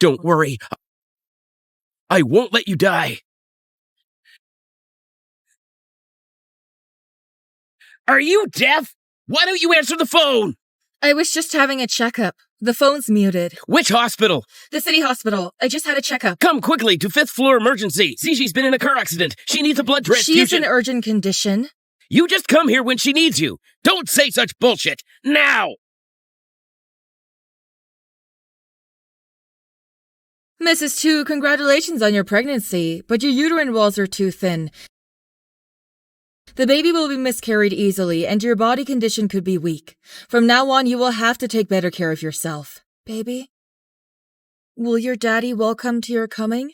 Don't worry. I won't let you die. Are you deaf? Why don't you answer the phone? I was just having a checkup. The phone's muted. Which hospital? The city hospital. I just had a checkup. Come quickly to 5th floor emergency. Zixi's been in a car accident. She needs a blood transfusion. She is in urgent condition. You just come here when she needs you. Don't say such bullshit. Now! Mrs. Tu, congratulations on your pregnancy, but your uterine walls are too thin. The baby will be miscarried easily, and your body condition could be weak. From now on, you will have to take better care of yourself. Baby? Will your daddy welcome to your coming?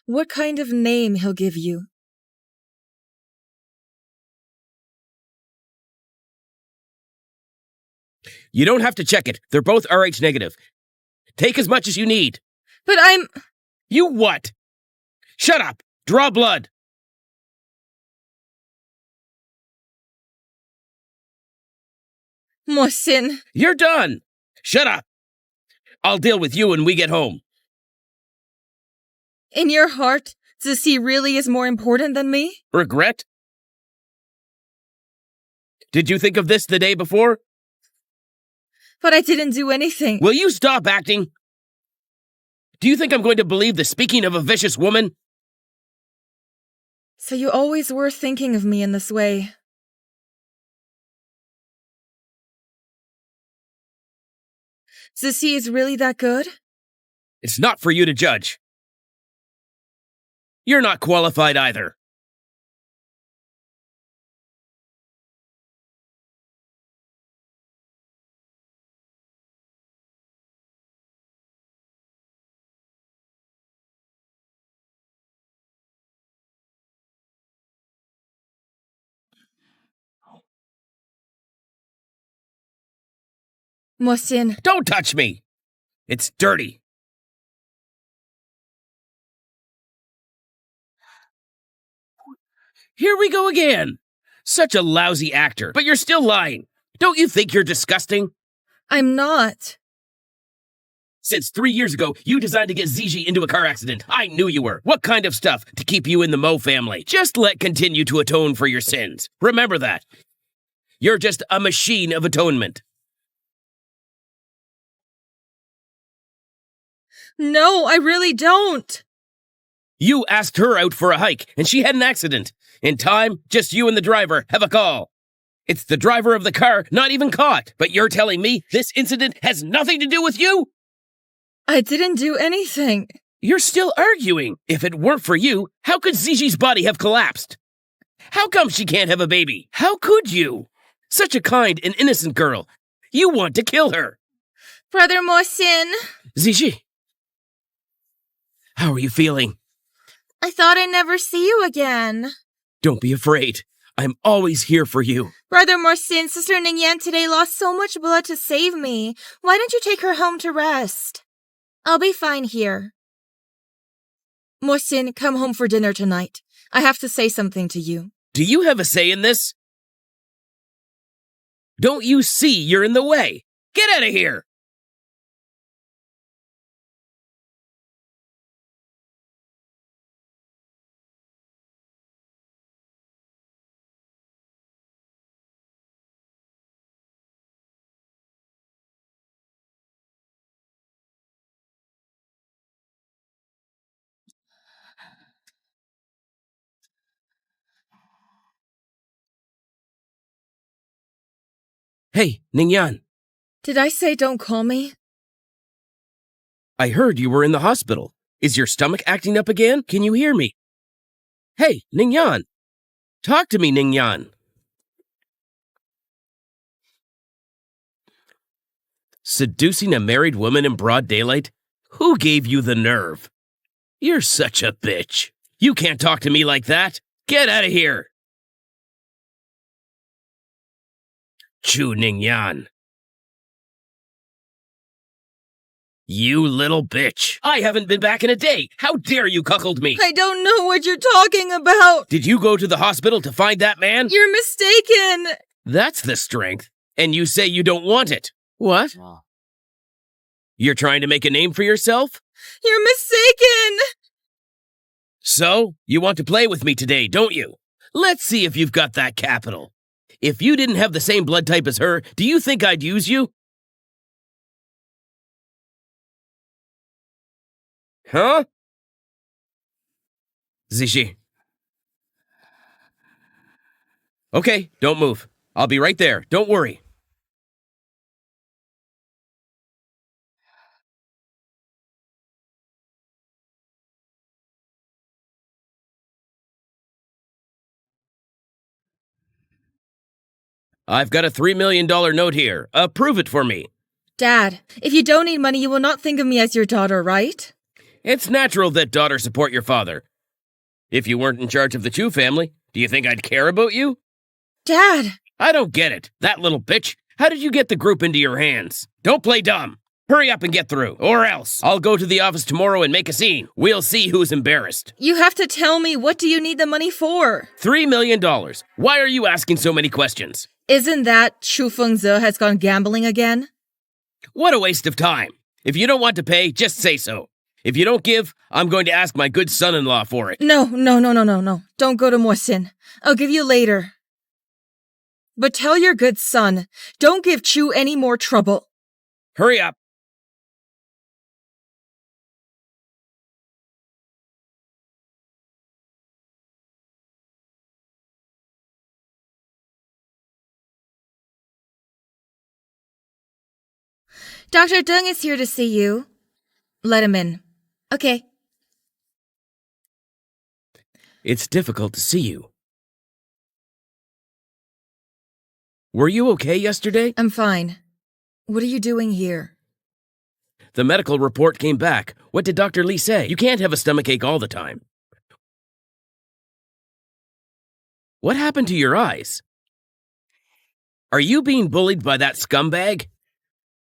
What kind of name he'll give you? You don't have to check it. They're both RH negative. Take as much as you need. But I'm... You what? Shut up. Draw blood. Mohsin. You're done. Shut up. I'll deal with you when we get home. In your heart, Zixi really is more important than me? Regret? Did you think of this the day before? But I didn't do anything. Will you stop acting? Do you think I'm going to believe the speaking of a vicious woman? So you always were thinking of me in this way. Zixi is really that good? It's not for you to judge. You're not qualified either. Mohsin. Don't touch me! It's dirty. Here we go again. Such a lousy actor, but you're still lying. Don't you think you're disgusting? I'm not. Since 3 years ago, you designed to get Zixi into a car accident. I knew you were. What kind of stuff to keep you in the Mo family? Just let continue to atone for your sins. Remember that. You're just a machine of atonement. No, I really don't. You asked her out for a hike, and she had an accident. In time, just you and the driver have a call. It's the driver of the car not even caught. But you're telling me this incident has nothing to do with you? I didn't do anything. You're still arguing. If it weren't for you, how could Zixi's body have collapsed? How come she can't have a baby? How could you? Such a kind and innocent girl. You want to kill her. Brother Mohsin. Zixi. How are you feeling? I thought I'd never see you again. Don't be afraid. I'm always here for you. Brother Mohsin, Sister Ning Yan today lost so much blood to save me. Why don't you take her home to rest? I'll be fine here. Mohsin, come home for dinner tonight. I have to say something to you. Do you have a say in this? Don't you see you're in the way? Get out of here! Hey, Ning Yan. Did I say don't call me? I heard you were in the hospital. Is your stomach acting up again? Can you hear me? Hey, Ning Yan. Talk to me, Ning Yan. Seducing a married woman in broad daylight? Who gave you the nerve? You're such a bitch. You can't talk to me like that. Get out of here. Chu Ning Yan. You little bitch. I haven't been back in a day. How dare you cuckold me? I don't know what you're talking about. Did you go to the hospital to find that man? You're mistaken. That's the strength. And you say you don't want it. What? You're trying to make a name for yourself? You're mistaken! So, you want to play with me today, don't you? Let's see if you've got that capital. If you didn't have the same blood type as her, do you think I'd use you? Huh? Zishi. Okay, don't move. I'll be right there. Don't worry. I've got a $3 million note here. Approve it for me. Dad, if you don't need money, you will not think of me as your daughter, right? It's natural that daughters support your father. If you weren't in charge of the Chu family, do you think I'd care about you? Dad! I don't get it. That little bitch. How did you get the group into your hands? Don't play dumb. Hurry up and get through, or else I'll go to the office tomorrow and make a scene. We'll see who's embarrassed. You have to tell me, what do you need the money for? $3 million. Why are you asking so many questions? Isn't that Chu Fengze has gone gambling again? What a waste of time. If you don't want to pay, just say so. If you don't give, I'm going to ask my good son-in-law for it. No. Don't go to Mohsin. I'll give you later. But tell your good son, don't give Chu any more trouble. Hurry up. Dr. Deng is here to see you. Let him in. Okay. It's difficult to see you. Were you okay yesterday? I'm fine. What are you doing here? The medical report came back. What did Dr. Lee say? You can't have a stomachache all the time. What happened to your eyes? Are you being bullied by that scumbag?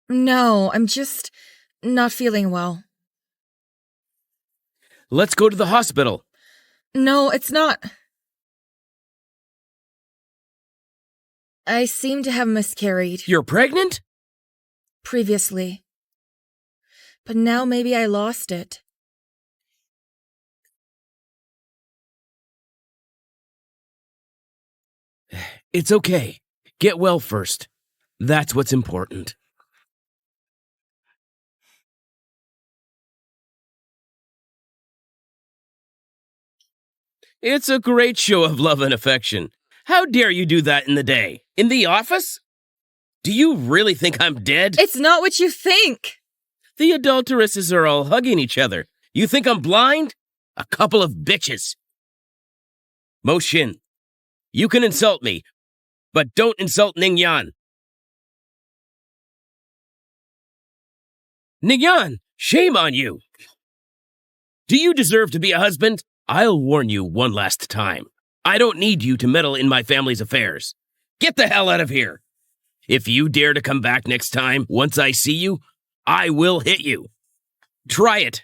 No, I'm just not feeling well. Let's go to the hospital. No, it's not. I seem to have miscarried. You're pregnant? Previously. But now maybe I lost it. It's okay. Get well first. That's what's important. It's a great show of love and affection. How dare you do that in the day? In the office? Do you really think I'm dead? It's not what you think! The adulteresses are all hugging each other. You think I'm blind? A couple of bitches. Mo Xin, you can insult me, but don't insult Ning Yan. Ning Yan, shame on you! Do you deserve to be a husband? I'll warn you one last time. I don't need you to meddle in my family's affairs. Get the hell out of here! If you dare to come back next time, once I see you, I will hit you. Try it.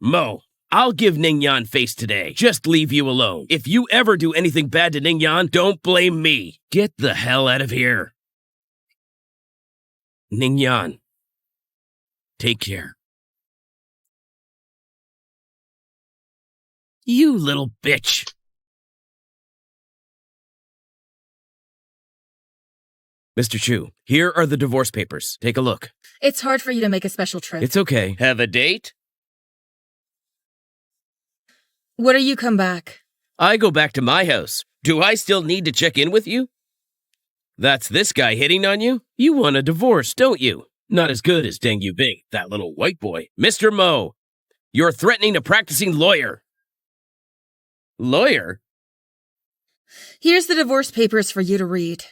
Mo, I'll give Ning Yan face today. Just leave you alone. If you ever do anything bad to Ning Yan, don't blame me. Get the hell out of here. Ning Yan, take care. You little bitch. Mr. Chu, here are the divorce papers. Take a look. It's hard for you to make a special trip. It's okay. Have a date? What do you come back? I go back to my house. Do I still need to check in with you? That's this guy hitting on you? You want a divorce, don't you? Not as good as Deng Yubing, that little white boy. Mr. Mo, you're threatening a practicing lawyer. Lawyer? Here's the divorce papers for you to read.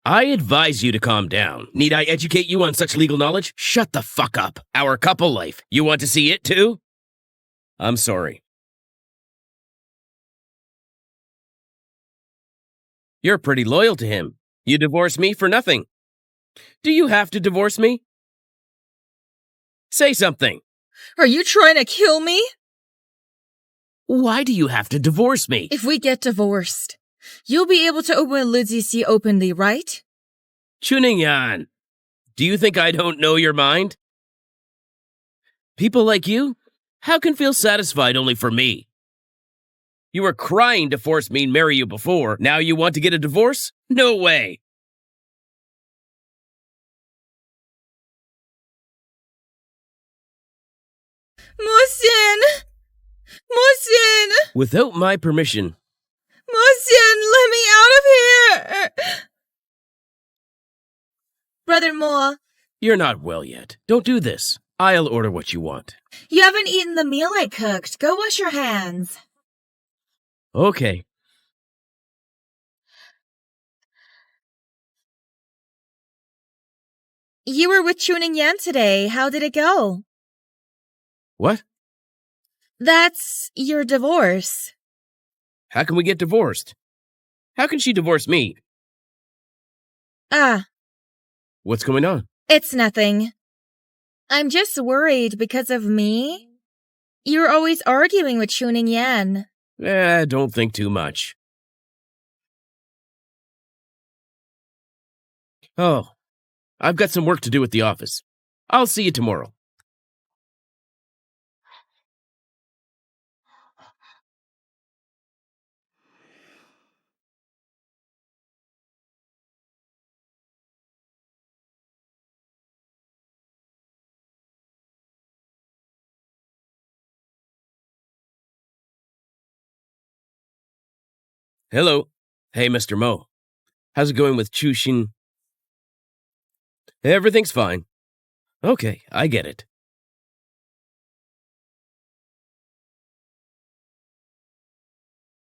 I advise you to calm down. Need I educate you on such legal knowledge? Shut the fuck up. Our couple life. You want to see it too? I'm sorry. You're pretty loyal to him. You divorced me for nothing. Do you have to divorce me? Say something. Are you trying to kill me? Why do you have to divorce me? If we get divorced, you'll be able to open Lidzici openly, right? Ning Yan, do you think I don't know your mind? People like you, how can feel satisfied only for me? You were crying to force me and marry you before. Now you want to get a divorce? No way. Mohsin! Mohsin! Without my permission. Mohsin, let me out of here! Brother Mo. You're not well yet. Don't do this. I'll order what you want. You haven't eaten the meal I cooked. Go wash your hands. Okay. You were with Ning Yan today. How did it go? What? That's your divorce. How can we get divorced? How can she divorce me? What's going on? It's nothing. I'm just worried because of me. You're always arguing with Ning Yan. Don't think too much. Oh, I've got some work to do at the office. I'll see you tomorrow. Hello. Hey, Mr. Mo. How's it going with Chushin? Everything's fine. Okay, I get it.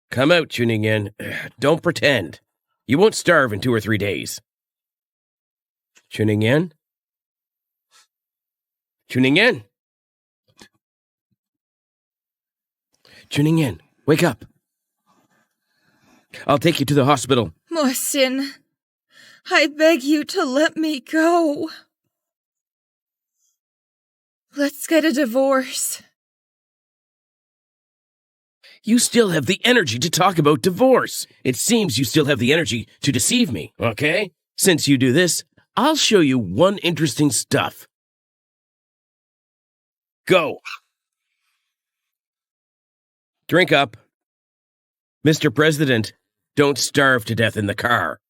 Come out, Ning Yan. Don't pretend. You won't starve in 2 or 3 days. Ning Yan? Ning Yan? Ning Yan, wake up. I'll take you to the hospital. Mohsin, I beg you to let me go. Let's get a divorce. You still have the energy to talk about divorce. It seems you still have the energy to deceive me, okay? Since you do this, I'll show you one interesting stuff. Go. Drink up. Mr. President, don't starve to death in the car.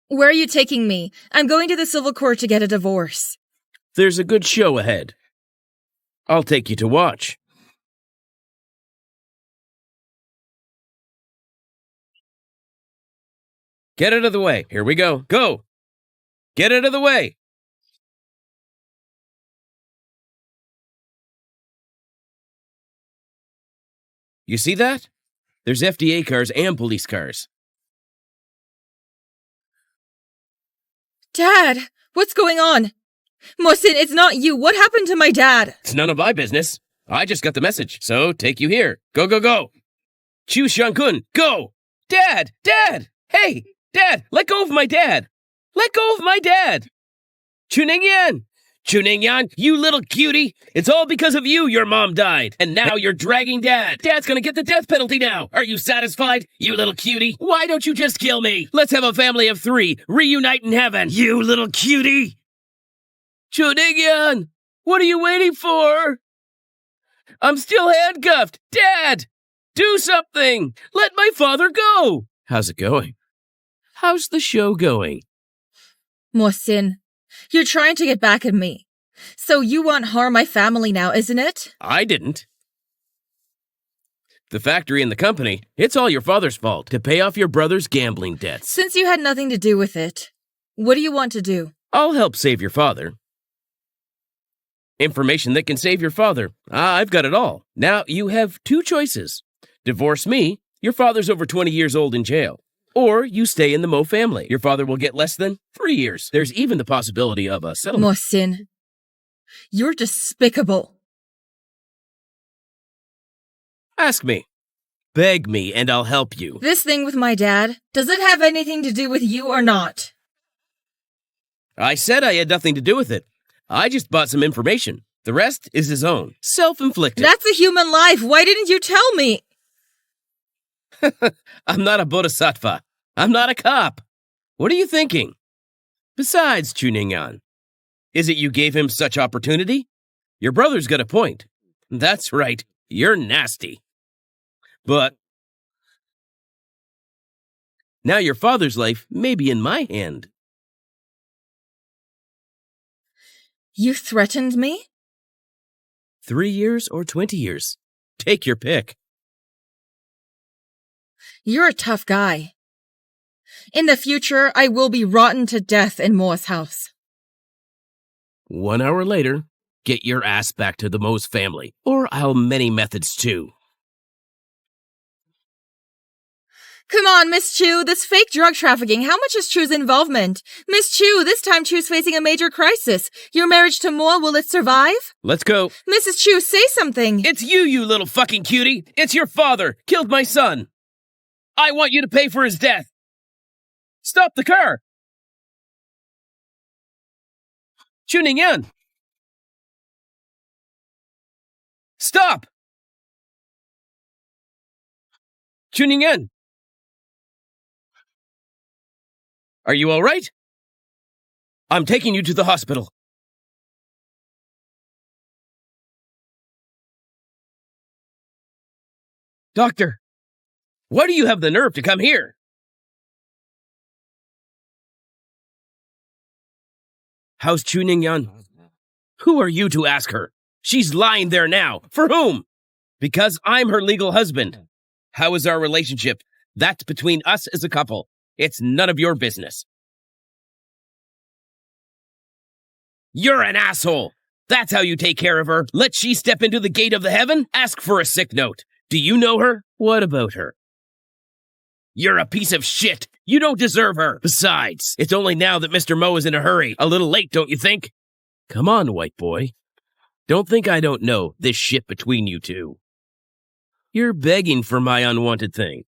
Where are you taking me? I'm going to the civil court to get a divorce. There's a good show ahead. I'll take you to watch. Get out of the way. Here we go. Go! Get out of the way! You see that? There's FDA cars and police cars. Dad, what's going on? Mohsin, it's not you. What happened to my dad? It's none of my business. I just got the message, so take you here. Go, go, go. Chu Shankun, go! Dad! Dad! Hey! Dad! Let go of my dad! Let go of my dad! Ning Yan! Ning Yan, you little cutie! It's all because of you your mom died, and now you're dragging Dad. Dad's gonna get the death penalty now. Are you satisfied, you little cutie? Why don't you just kill me? Let's have a family of 3. Reunite in heaven, you little cutie! Ning Yan, what are you waiting for? I'm still handcuffed. Dad! Do something! Let my father go! How's it going? How's the show going? Mohsin, you're trying to get back at me. So you want harm my family now, isn't it? I didn't. The factory and the company, it's all your father's fault to pay off your brother's gambling debts. Since you had nothing to do with it, what do you want to do? I'll help save your father. Information that can save your father. I've got it all. Now, you have 2 choices. Divorce me, your father's over 20 years old in jail. Or you stay in the Mo family. Your father will get less than 3 years. There's even the possibility of a settlement. Mohsin, you're despicable. Ask me. Beg me, and I'll help you. This thing with my dad, does it have anything to do with you or not? I said I had nothing to do with it. I just bought some information. The rest is his own. Self-inflicted. That's a human life. Why didn't you tell me? I'm not a bodhisattva. I'm not a cop. What are you thinking? Besides, Ning Yan, is it you gave him such opportunity? Your brother's got a point. That's right. You're nasty. But now your father's life may be in my hand. You threatened me? 3 years or 20 years. Take your pick. You're a tough guy. In the future, I will be rotten to death in Mo's house. 1 hour later, get your ass back to the Mo's family. Or I'll many methods too. Come on, Miss Chu, this fake drug trafficking, how much is Chu's involvement? Miss Chu, this time Chu's facing a major crisis. Your marriage to Mo, will it survive? Let's go. Mrs. Chu, say something. It's you little fucking cutie. It's your father. Killed my son. I want you to pay for his death. Stop the car. Ning Yan. Stop. Ning Yan. Are you all right? I'm taking you to the hospital. Doctor, why do you have the nerve to come here? How's Ning Yan? Who are you to ask her? She's lying there now. For whom? Because I'm her legal husband. How is our relationship? That's between us as a couple. It's none of your business. You're an asshole. That's how you take care of her. Let she step into the gate of the heaven? Ask for a sick note. Do you know her? What about her? You're a piece of shit. You don't deserve her. Besides, it's only now that Mr. Mo is in a hurry. A little late, don't you think? Come on, white boy. Don't think I don't know this shit between you two. You're begging for my unwanted thing.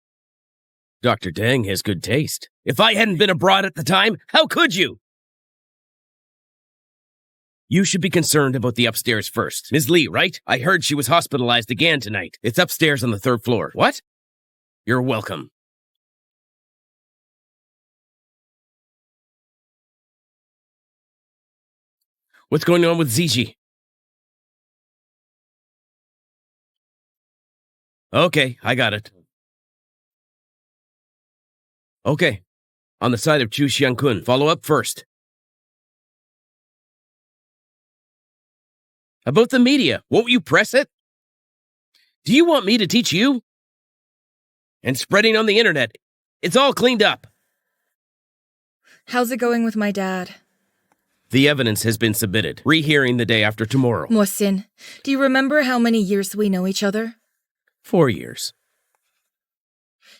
Dr. Deng has good taste. If I hadn't been abroad at the time, how could you? You should be concerned about the upstairs first. Ms. Lee, right? I heard she was hospitalized again tonight. It's upstairs on the 3rd floor. What? You're welcome. What's going on with Ziji? Okay, I got it. Okay. On the side of Chu Xiangkun, follow up first. About the media, won't you press it? Do you want me to teach you? And spreading on the internet, it's all cleaned up. How's it going with my dad? The evidence has been submitted. Rehearing the day after tomorrow. Mohsin, do you remember how many years we know each other? 4 years.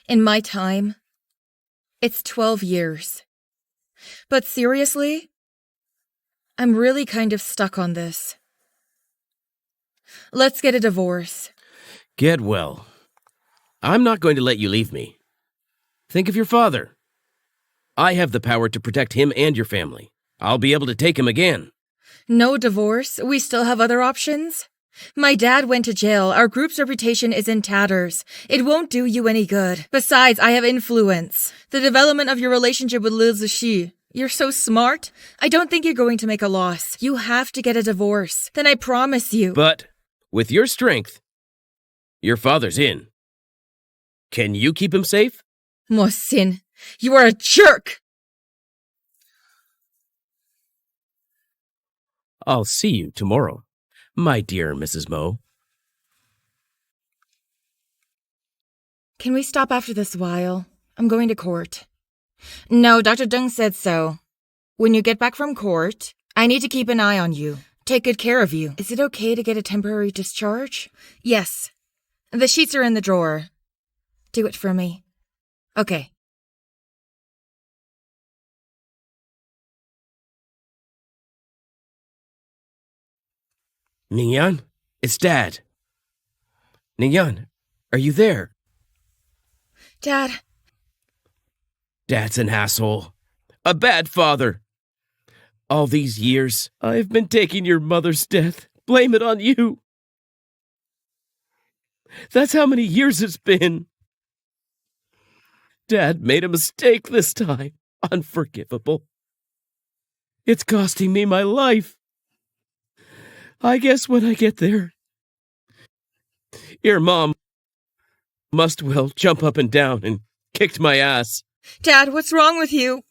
In my time, it's 12 years. But seriously, I'm really kind of stuck on this. Let's get a divorce. Get well. I'm not going to let you leave me. Think of your father. I have the power to protect him and your family. I'll be able to take him again. No divorce? We still have other options? My dad went to jail. Our group's reputation is in tatters. It won't do you any good. Besides, I have influence. The development of your relationship with Liu Zishi. You're so smart. I don't think you're going to make a loss. You have to get a divorce. Then I promise you. But with your strength, your father's in. Can you keep him safe? Mohsin, you are a jerk! I'll see you tomorrow, my dear Mrs. Mo. Can we stop after this while? I'm going to court. No, Dr. Deng said so. When you get back from court, I need to keep an eye on you. Take good care of you. Is it okay to get a temporary discharge? Yes. The sheets are in the drawer. Do it for me. Okay. Ning Yan, it's Dad. Ning Yan, are you there? Dad. Dad's an asshole. A bad father. All these years, I've been taking your mother's death blame it on you. That's how many years it's been. Dad made a mistake this time. Unforgivable. It's costing me my life. I guess when I get there, your mom must well jump up and down and kicked my ass. Dad, what's wrong with you?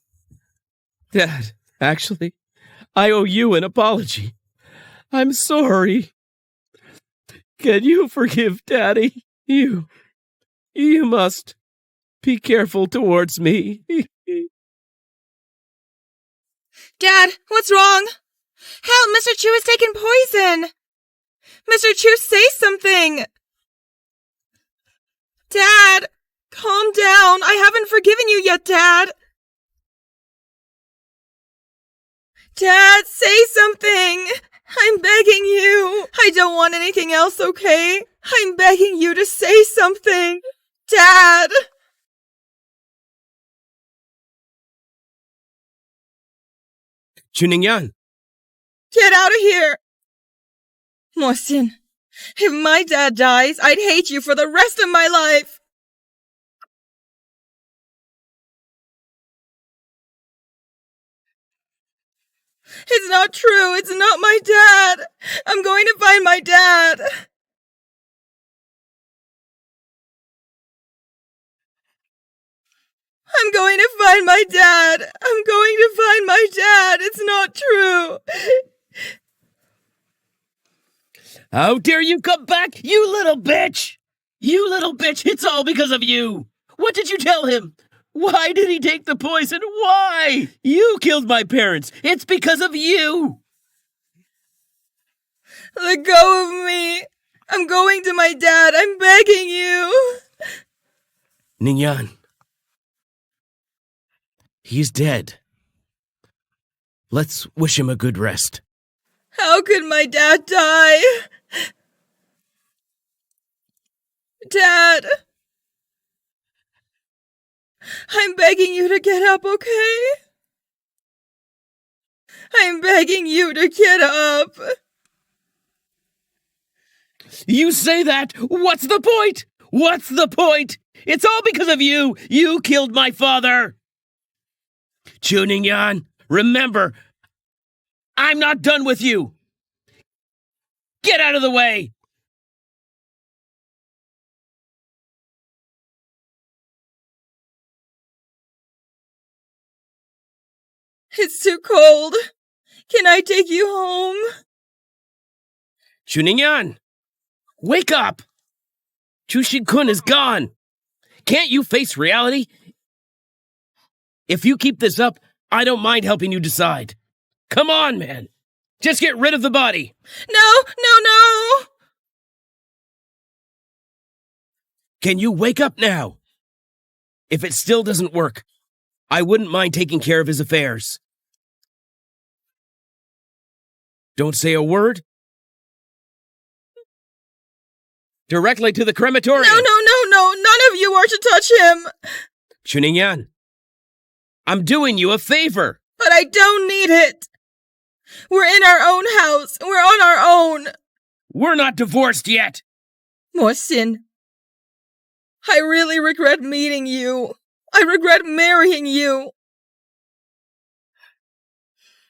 Dad, actually, I owe you an apology. I'm sorry. Can you forgive Daddy? You must be careful towards me. Dad, what's wrong? Help, Mr. Chu has taken poison! Mr. Chu, say something! Dad, calm down. I haven't forgiven you yet, Dad. Dad, say something! I'm begging you. I don't want anything else, okay? I'm begging you to say something. Dad! Ning Yan. Get out of here! Mohsin, if my dad dies, I'd hate you for the rest of my life! It's not true. It's not my dad. I'm going to find my dad. I'm going to find my dad. I'm going to find my dad. It's not true. How dare you come back, you little bitch! You little bitch, it's all because of you! What did you tell him? Why did he take the poison? Why? You killed my parents. It's because of you. Let go of me. I'm going to my dad. I'm begging you. Ning Yan. He's dead. Let's wish him a good rest. How could my dad die? Dad. I'm begging you to get up, okay? I'm begging you to get up. You say that? What's the point? What's the point? It's all because of you. You killed my father. Ning Yan, remember, I'm not done with you. Get out of the way. It's too cold. Can I take you home? Ning Yan, wake up. Chu-Shin-kun is gone. Can't you face reality? If you keep this up, I don't mind helping you decide. Come on, man. Just get rid of the body. No, no, no. Can you wake up now? If it still doesn't work, I wouldn't mind taking care of his affairs. Don't say a word. Directly to the crematorium. No, no, no, no. None of you are to touch him. Ning Yan, I'm doing you a favor. But I don't need it. We're in our own house. We're on our own. We're not divorced yet. Mohsin, I really regret meeting you. I regret marrying you.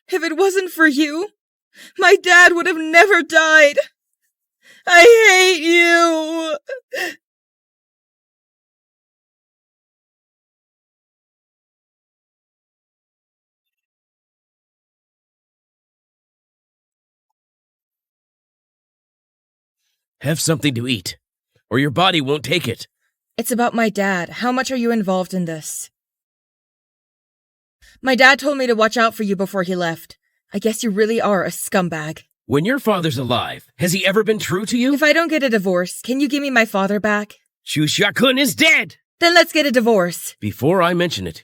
If it wasn't for you, my dad would have never died. I hate you. Have something to eat, or your body won't take it. It's about my dad. How much are you involved in this? My dad told me to watch out for you before he left. I guess you really are a scumbag. When your father's alive, has he ever been true to you? If I don't get a divorce, can you give me my father back? Chu-Shin-kun is dead! Then let's get a divorce. Before I mention it,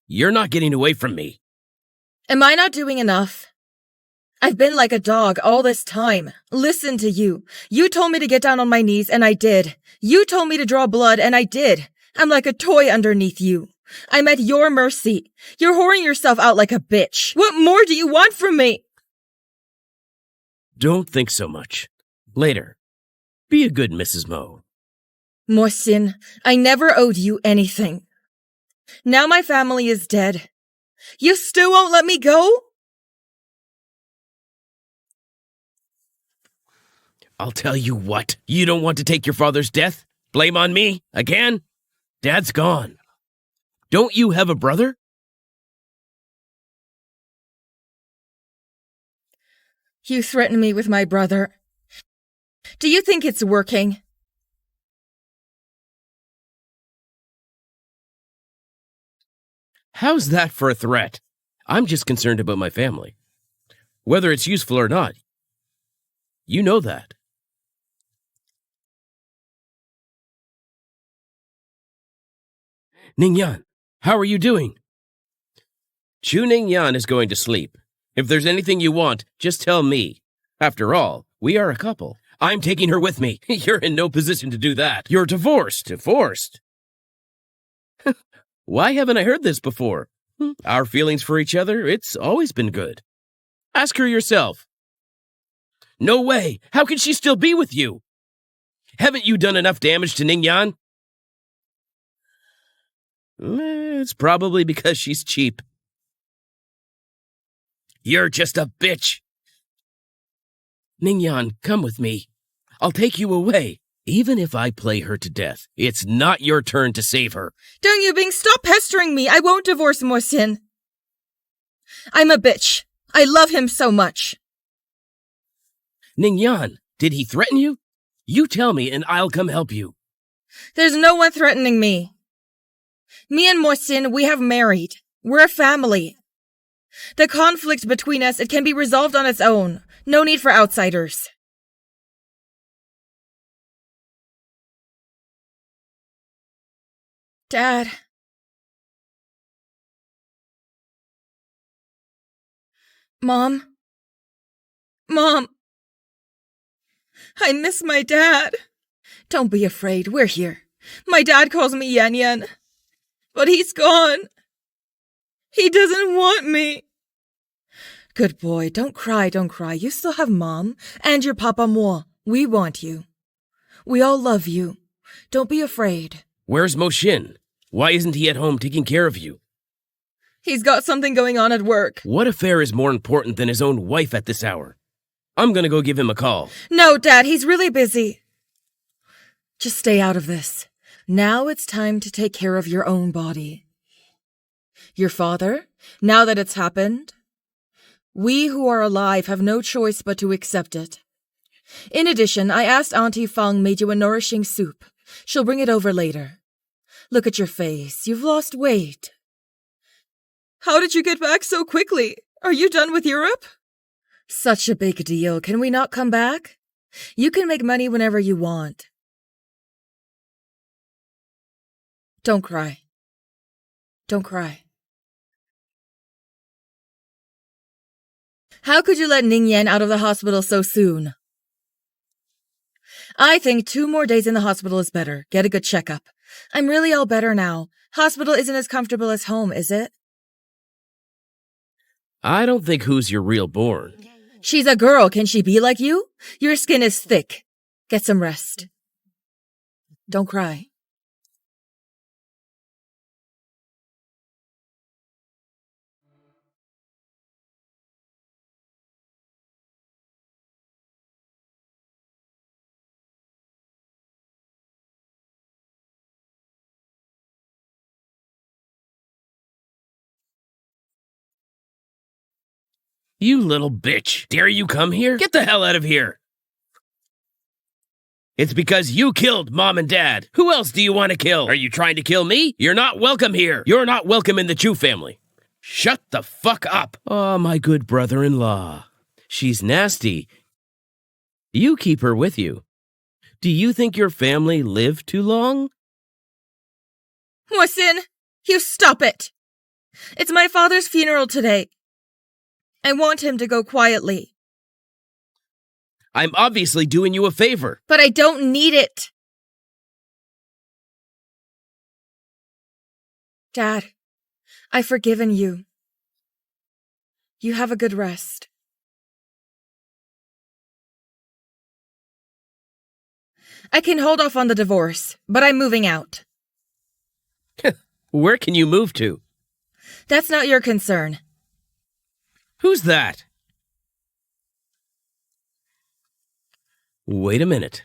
you're not getting away from me. Am I not doing enough? I've been like a dog all this time. Listen to you. You told me to get down on my knees, and I did. You told me to draw blood, and I did. I'm like a toy underneath you. I'm at your mercy. You're whoring yourself out like a bitch. What more do you want from me? Don't think so much. Later. Be a good Mrs. Mo. Mohsin, I never owed you anything. Now my family is dead. You still won't let me go? I'll tell you what. You don't want to take your father's death? Blame on me? Again? Dad's gone. Don't you have a brother? You threaten me with my brother. Do you think it's working? How's that for a threat? I'm just concerned about my family. Whether it's useful or not. You know that. Ning Yan, how are you doing? Ning Yan is going to sleep. If there's anything you want, just tell me. After all, we are a couple. I'm taking her with me. You're in no position to do that. You're divorced. Divorced. Why haven't I heard this before? Our feelings for each other, it's always been good. Ask her yourself. No way! How can she still be with you? Haven't you done enough damage to Ning Yan? It's probably because she's cheap. You're just a bitch. Ning Yan, come with me. I'll take you away. Even if I play her to death, it's not your turn to save her. Dong Yubing, stop pestering me. I won't divorce Mohsin. I'm a bitch. I love him so much. Ning Yan, did he threaten you? You tell me and I'll come help you. There's no one threatening me. Me and Mohsin, we have married. We're a family. The conflict between us, it can be resolved on its own. No need for outsiders. Dad. Mom. Mom. I miss my dad. Don't be afraid, we're here. My dad calls me Yan Yan. But he's gone. He doesn't want me. Good boy, don't cry, don't cry. You still have Mom and your Papa Moi. We want you. We all love you. Don't be afraid. Where's Mohsin? Why isn't he at home taking care of you? He's got something going on at work. What affair is more important than his own wife at this hour? I'm gonna go give him a call. No, Dad, he's really busy. Just stay out of this. Now it's time to take care of your own body. Your father, now that it's happened, we who are alive have no choice but to accept it. In addition, I asked Auntie Fang made you a nourishing soup. She'll bring it over later. Look at your face. You've lost weight. How did you get back so quickly? Are you done with Europe? Such a big deal. Can we not come back? You can make money whenever you want. Don't cry. Don't cry. How could you let Ning Yan out of the hospital so soon? I think 2 more days in the hospital is better. Get a good checkup. I'm really all better now. Hospital isn't as comfortable as home, is it? I don't think who's your real born. She's a girl. Can she be like you? Your skin is thick. Get some rest. Don't cry. You little bitch. Dare you come here? Get the hell out of here. It's because you killed Mom and Dad. Who else do you want to kill? Are you trying to kill me? You're not welcome here. You're not welcome in the Chu family. Shut the fuck up. Oh, my good brother-in-law. She's nasty. You keep her with you. Do you think your family lived too long? Mohsin, you stop it. It's my father's funeral today. I want him to go quietly. I'm obviously doing you a favor. But I don't need it. Dad, I've forgiven you. You have a good rest. I can hold off on the divorce, but I'm moving out. Where can you move to? That's not your concern. Who's that? Wait a minute.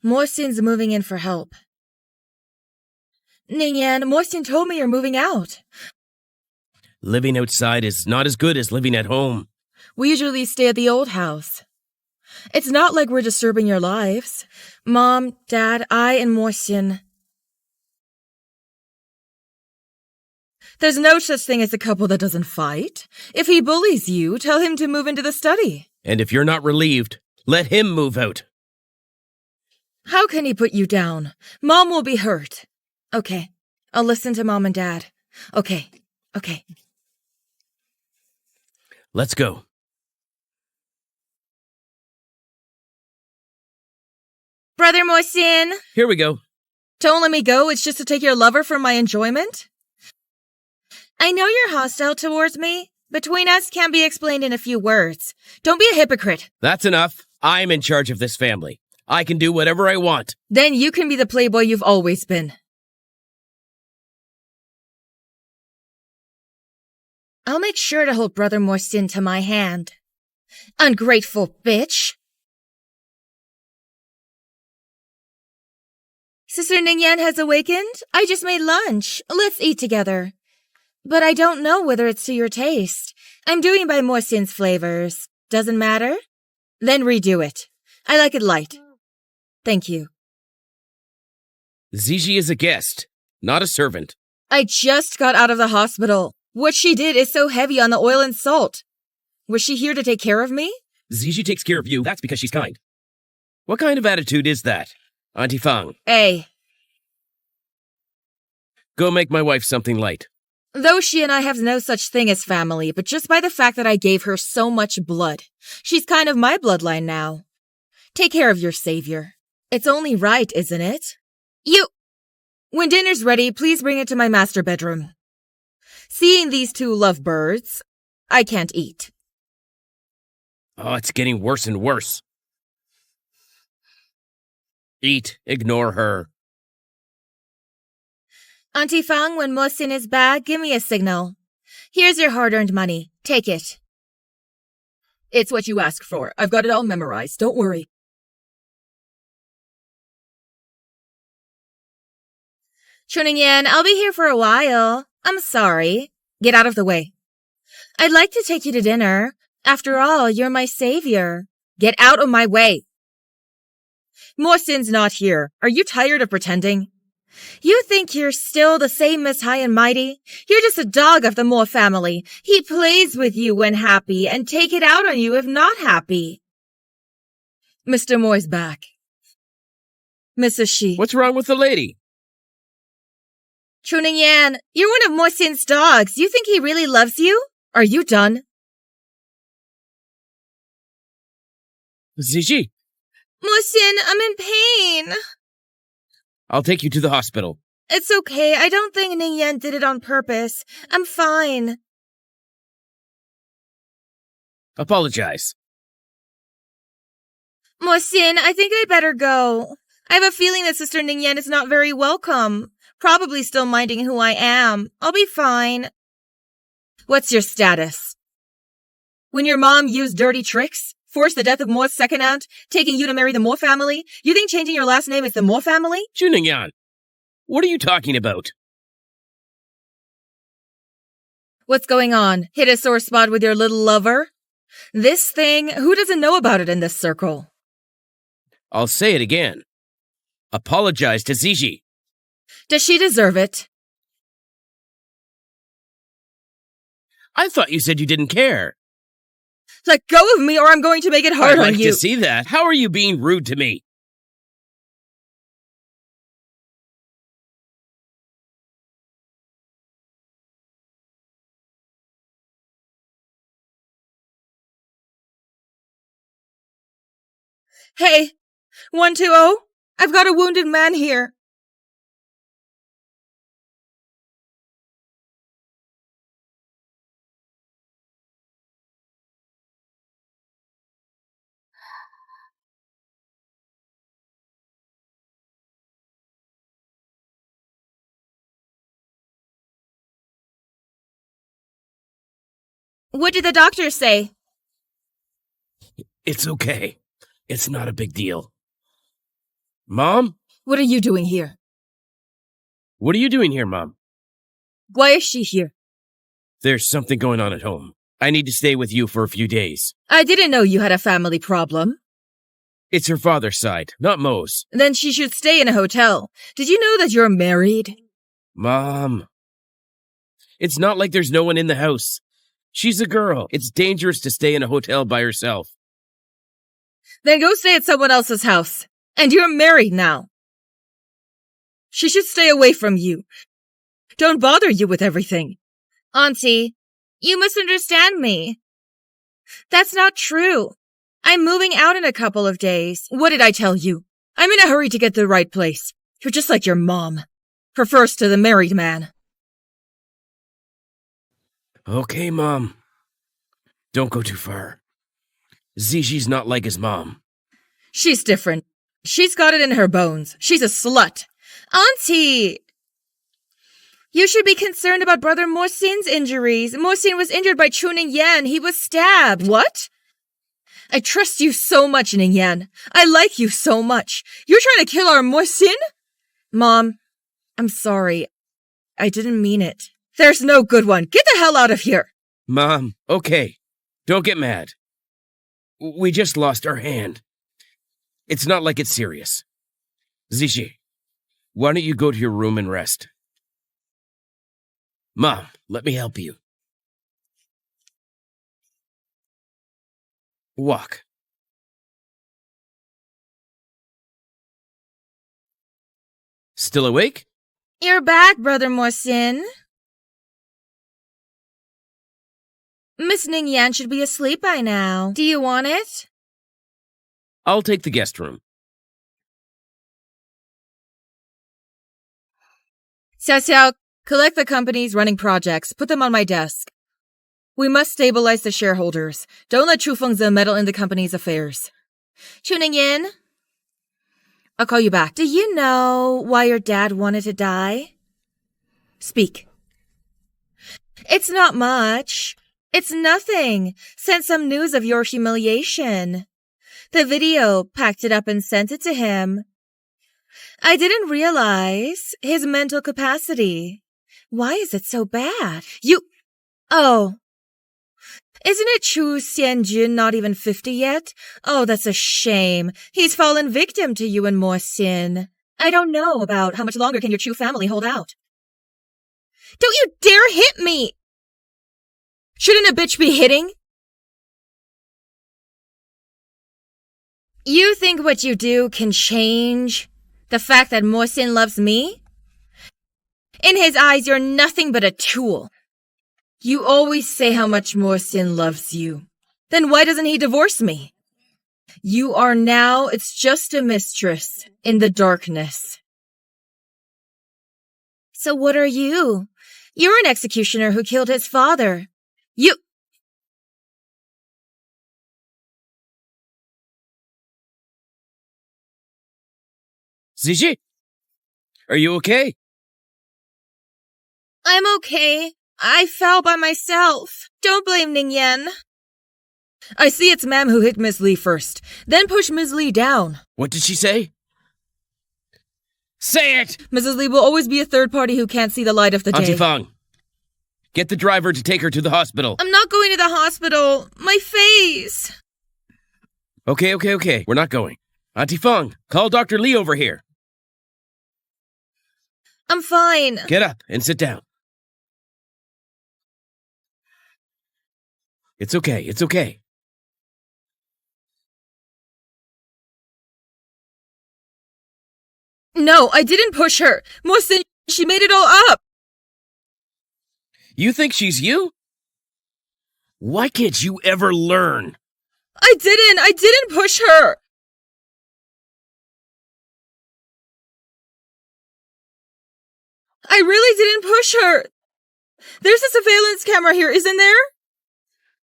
Mohsin's moving in for help. Ning Yan, Mohsin told me you're moving out. Living outside is not as good as living at home. We usually stay at the old house. It's not like we're disturbing your lives. Mom, Dad, I, and Mohsin. There's no such thing as a couple that doesn't fight. If he bullies you, tell him to move into the study. And if you're not relieved, let him move out. How can he put you down? Mom will be hurt. Okay, I'll listen to Mom and Dad. Okay. Let's go. Brother Mohsin! Here we go. Don't let me go, it's just to take your lover for my enjoyment? I know you're hostile towards me. Between us can't be explained in a few words. Don't be a hypocrite. That's enough. I'm in charge of this family. I can do whatever I want. Then you can be the playboy you've always been. I'll make sure to hold Brother Mohsin to my hand. Ungrateful bitch! Sister Ning Yan has awakened? I just made lunch. Let's eat together. But I don't know whether it's to your taste. I'm doing by Mohsin's flavors. Doesn't matter? Then redo it. I like it light. Thank you. Ziji is a guest, not a servant. I just got out of the hospital. What she did is so heavy on the oil and salt. Was she here to take care of me? Ziji takes care of you. That's because she's kind. What kind of attitude is that, Auntie Fang? Hey. Go make my wife something light. Though she and I have no such thing as family, but just by the fact that I gave her so much blood, she's kind of my bloodline now. Take care of your savior. It's only right, isn't it? When dinner's ready, please bring it to my master bedroom. Seeing these two lovebirds, I can't eat. Oh, it's getting worse and worse. Eat. Ignore her. Auntie Fang, when Mohsin is back, give me a signal. Here's your hard-earned money. Take it. It's what you asked for. I've got it all memorized. Don't worry. Ning Yan, I'll be here for a while. I'm sorry. Get out of the way. I'd like to take you to dinner. After all, you're my savior. Get out of my way. Mohsin's not here. Are you tired of pretending? You think you're still the same Miss High and Mighty? You're just a dog of the Mo family. He plays with you when happy and take it out on you if not happy. Mr. Mo's back. Mrs. Shi. What's wrong with the lady? Ning Yan, you're one of Mohsin's dogs. You think he really loves you? Are you done? Ziji, Mohsin, I'm in pain. I'll take you to the hospital. It's okay. I don't think Ning Yan did it on purpose. I'm fine. Apologize. Mohsin, I think I'd better go. I have a feeling that Sister Ning Yan is not very welcome. Probably still minding who I am. I'll be fine. What's your status? When your mom used dirty tricks, forced the death of Mo's second aunt, taking you to marry the Mo family, you think changing your last name is the Mo family? Ning Yan, what are you talking about? What's going on? Hit a sore spot with your little lover? This thing, who doesn't know about it in this circle? I'll say it again. Apologize to Ziji. Does she deserve it? I thought you said you didn't care. Let go of me or I'm going to make it hard I'd on like you. to see that. How are you being rude to me? Hey, 120? I've got a wounded man here. What did the doctor say? It's okay. It's not a big deal. Mom? What are you doing here? What are you doing here, Mom? Why is she here? There's something going on at home. I need to stay with you for a few days. I didn't know you had a family problem. It's her father's side, not Mo's. Then she should stay in a hotel. Did you know that you're married? Mom. It's not like there's no one in the house. She's a girl. It's dangerous to stay in a hotel by herself. Then go stay at someone else's house. And you're married now. She should stay away from you. Don't bother you with everything. Auntie, you misunderstand me. That's not true. I'm moving out in a couple of days. What did I tell you? I'm in a hurry to get to the right place. You're just like your mom. Prefers to the married man. Okay, Mom. Don't go too far. Ziji's not like his mom. She's different. She's got it in her bones. She's a slut. Auntie! You should be concerned about Brother Mohsin's injuries. Mohsin was injured by Ning Yan. He was stabbed. What? I trust you so much, Ning Yan. I like you so much. You're trying to kill our Mohsin? Mom, I'm sorry. I didn't mean it. There's no good one. Get the hell out of here. Mom, okay. Don't get mad. We just lost our hand. It's not like it's serious. Ziji, why don't you go to your room and rest? Mom, let me help you. Walk. Still awake? You're back, Brother Mohsin. Miss Ning Yan should be asleep by now. Do you want it? I'll take the guest room. Xiao, collect the companies running projects. Put them on my desk. We must stabilize the shareholders. Don't let Chu Fengzi meddle in the company's affairs. Chu Ningyan? I'll call you back. Do you know why your dad wanted to die? Speak. It's not much. It's nothing. Sent some news of your humiliation. The video, packed it up and sent it to him. I didn't realize his mental capacity. Why is it so bad? Oh. Isn't it Chu Xianjun not even 50 yet? Oh, that's a shame. He's fallen victim to you and Mohsin. I don't know about how much longer can your Chu family hold out. Don't you dare hit me! Shouldn't a bitch be hitting? You think what you do can change the fact that Mohsin loves me? In his eyes, you're nothing but a tool. You always say how much Mohsin loves you. Then why doesn't he divorce me? You are now, it's just a mistress in the darkness. So what are you? You're an executioner who killed his father. Ziji, are you okay? I'm okay. I fell by myself. Don't blame Ning Yan. I see it's ma'am who hit Miss Lee first. Then push Ms. Lee down. What did she say? Say it! Mrs. Lee will always be a third party who can't see the light of the day. Auntie Fang, get the driver to take her to the hospital. I'm not going to the hospital. My face. Okay. We're not going. Auntie Fang, call Dr. Lee over here. I'm fine. Get up and sit down. It's okay. No, I didn't push her. Mohsin, she made it all up. You think she's you? Why can't you ever learn? I didn't push her. I really didn't push her. There's a surveillance camera here, isn't there?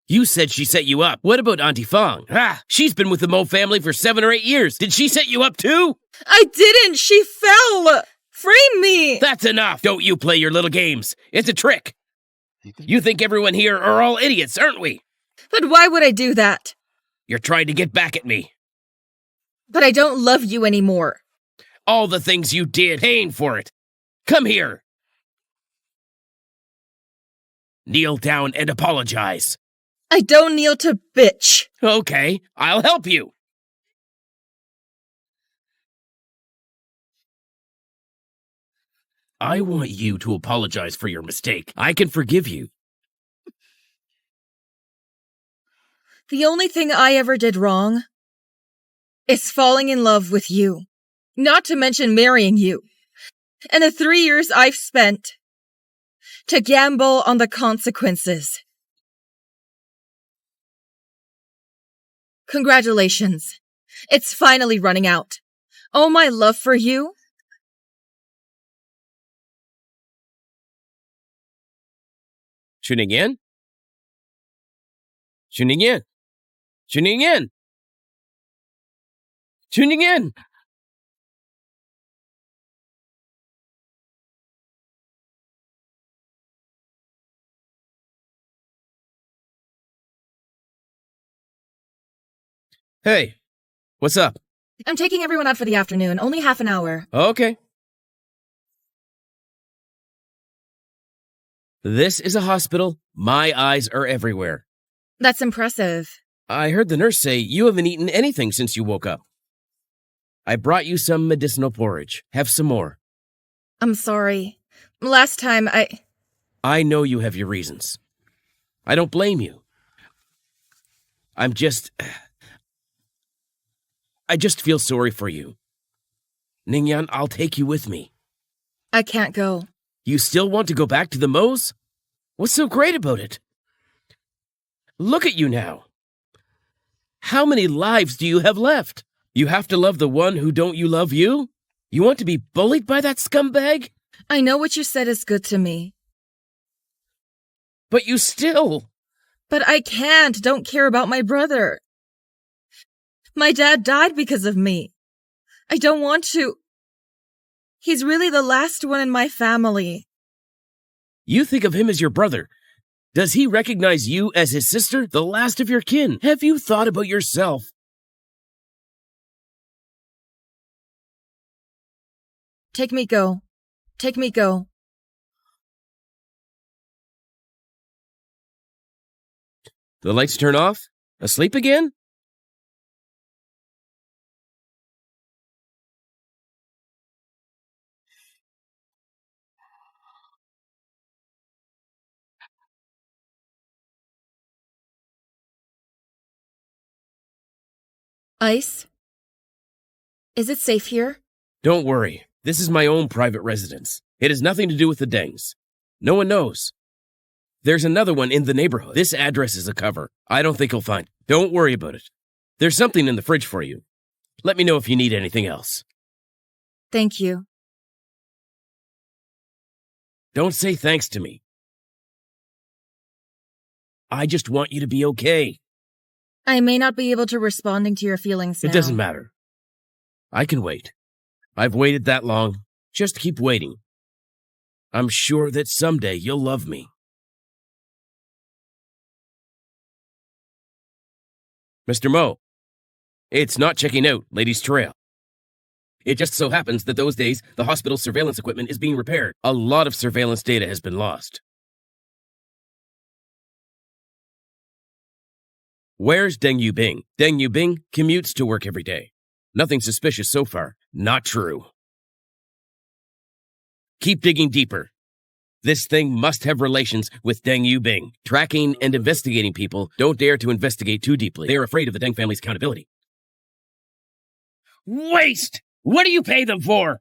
You said she set you up. What about Auntie Fang? She's been with the Mo family for 7 or 8 years. Did she set you up too? I didn't. She fell. Frame me. That's enough. Don't you play your little games. It's a trick. You think everyone here are all idiots, aren't we? But why would I do that? You're trying to get back at me. But I don't love you anymore. All the things you did, paying for it. Come here. Kneel down and apologize. I don't kneel to bitch. Okay, I'll help you. I want you to apologize for your mistake. I can forgive you. The only thing I ever did wrong is falling in love with you. Not to mention marrying you. And the 3 years I've spent to gamble on the consequences. Congratulations. It's finally running out. All my love for you. Ning Yan? Ning Yan? Ning Yan? Ning Yan? Hey, what's up? I'm taking everyone out for the afternoon, only half an hour. Okay. This is a hospital. My eyes are everywhere. That's impressive. I heard the nurse say you haven't eaten anything since you woke up. I brought you some medicinal porridge. Have some more. I'm sorry. Last time I know you have your reasons. I don't blame you. I just feel sorry for you. Ning Yan, I'll take you with me. I can't go. You still want to go back to the Moes? What's so great about it? Look at you now. How many lives do you have left? You have to love the one who don't you love you? You want to be bullied by that scumbag? I know what you said is good to me. But you still... But I don't care about my brother. My dad died because of me. I don't want to. He's really the last one in my family. You think of him as your brother. Does he recognize you as his sister, the last of your kin? Have you thought about yourself? Take me go. Take me go. The lights turn off? Asleep again? Ice? Is it safe here? Don't worry. This is my own private residence. It has nothing to do with the Dengs. No one knows. There's another one in the neighborhood. This address is a cover. I don't think you'll find it. Don't worry about it. There's something in the fridge for you. Let me know if you need anything else. Thank you. Don't say thanks to me. I just want you to be okay. I may not be able to responding to your feelings now. It doesn't matter. I can wait. I've waited that long. Just keep waiting. I'm sure that someday you'll love me. Mr. Mo, it's not checking out, ladies' trail. It just so happens that those days, the hospital's surveillance equipment is being repaired. A lot of surveillance data has been lost. Where's Deng Yubing? Deng Yubing commutes to work every day. Nothing suspicious so far. Not true. Keep digging deeper. This thing must have relations with Deng Yubing. Tracking and investigating people don't dare to investigate too deeply. They are afraid of the Deng family's accountability. Waste! What do you pay them for?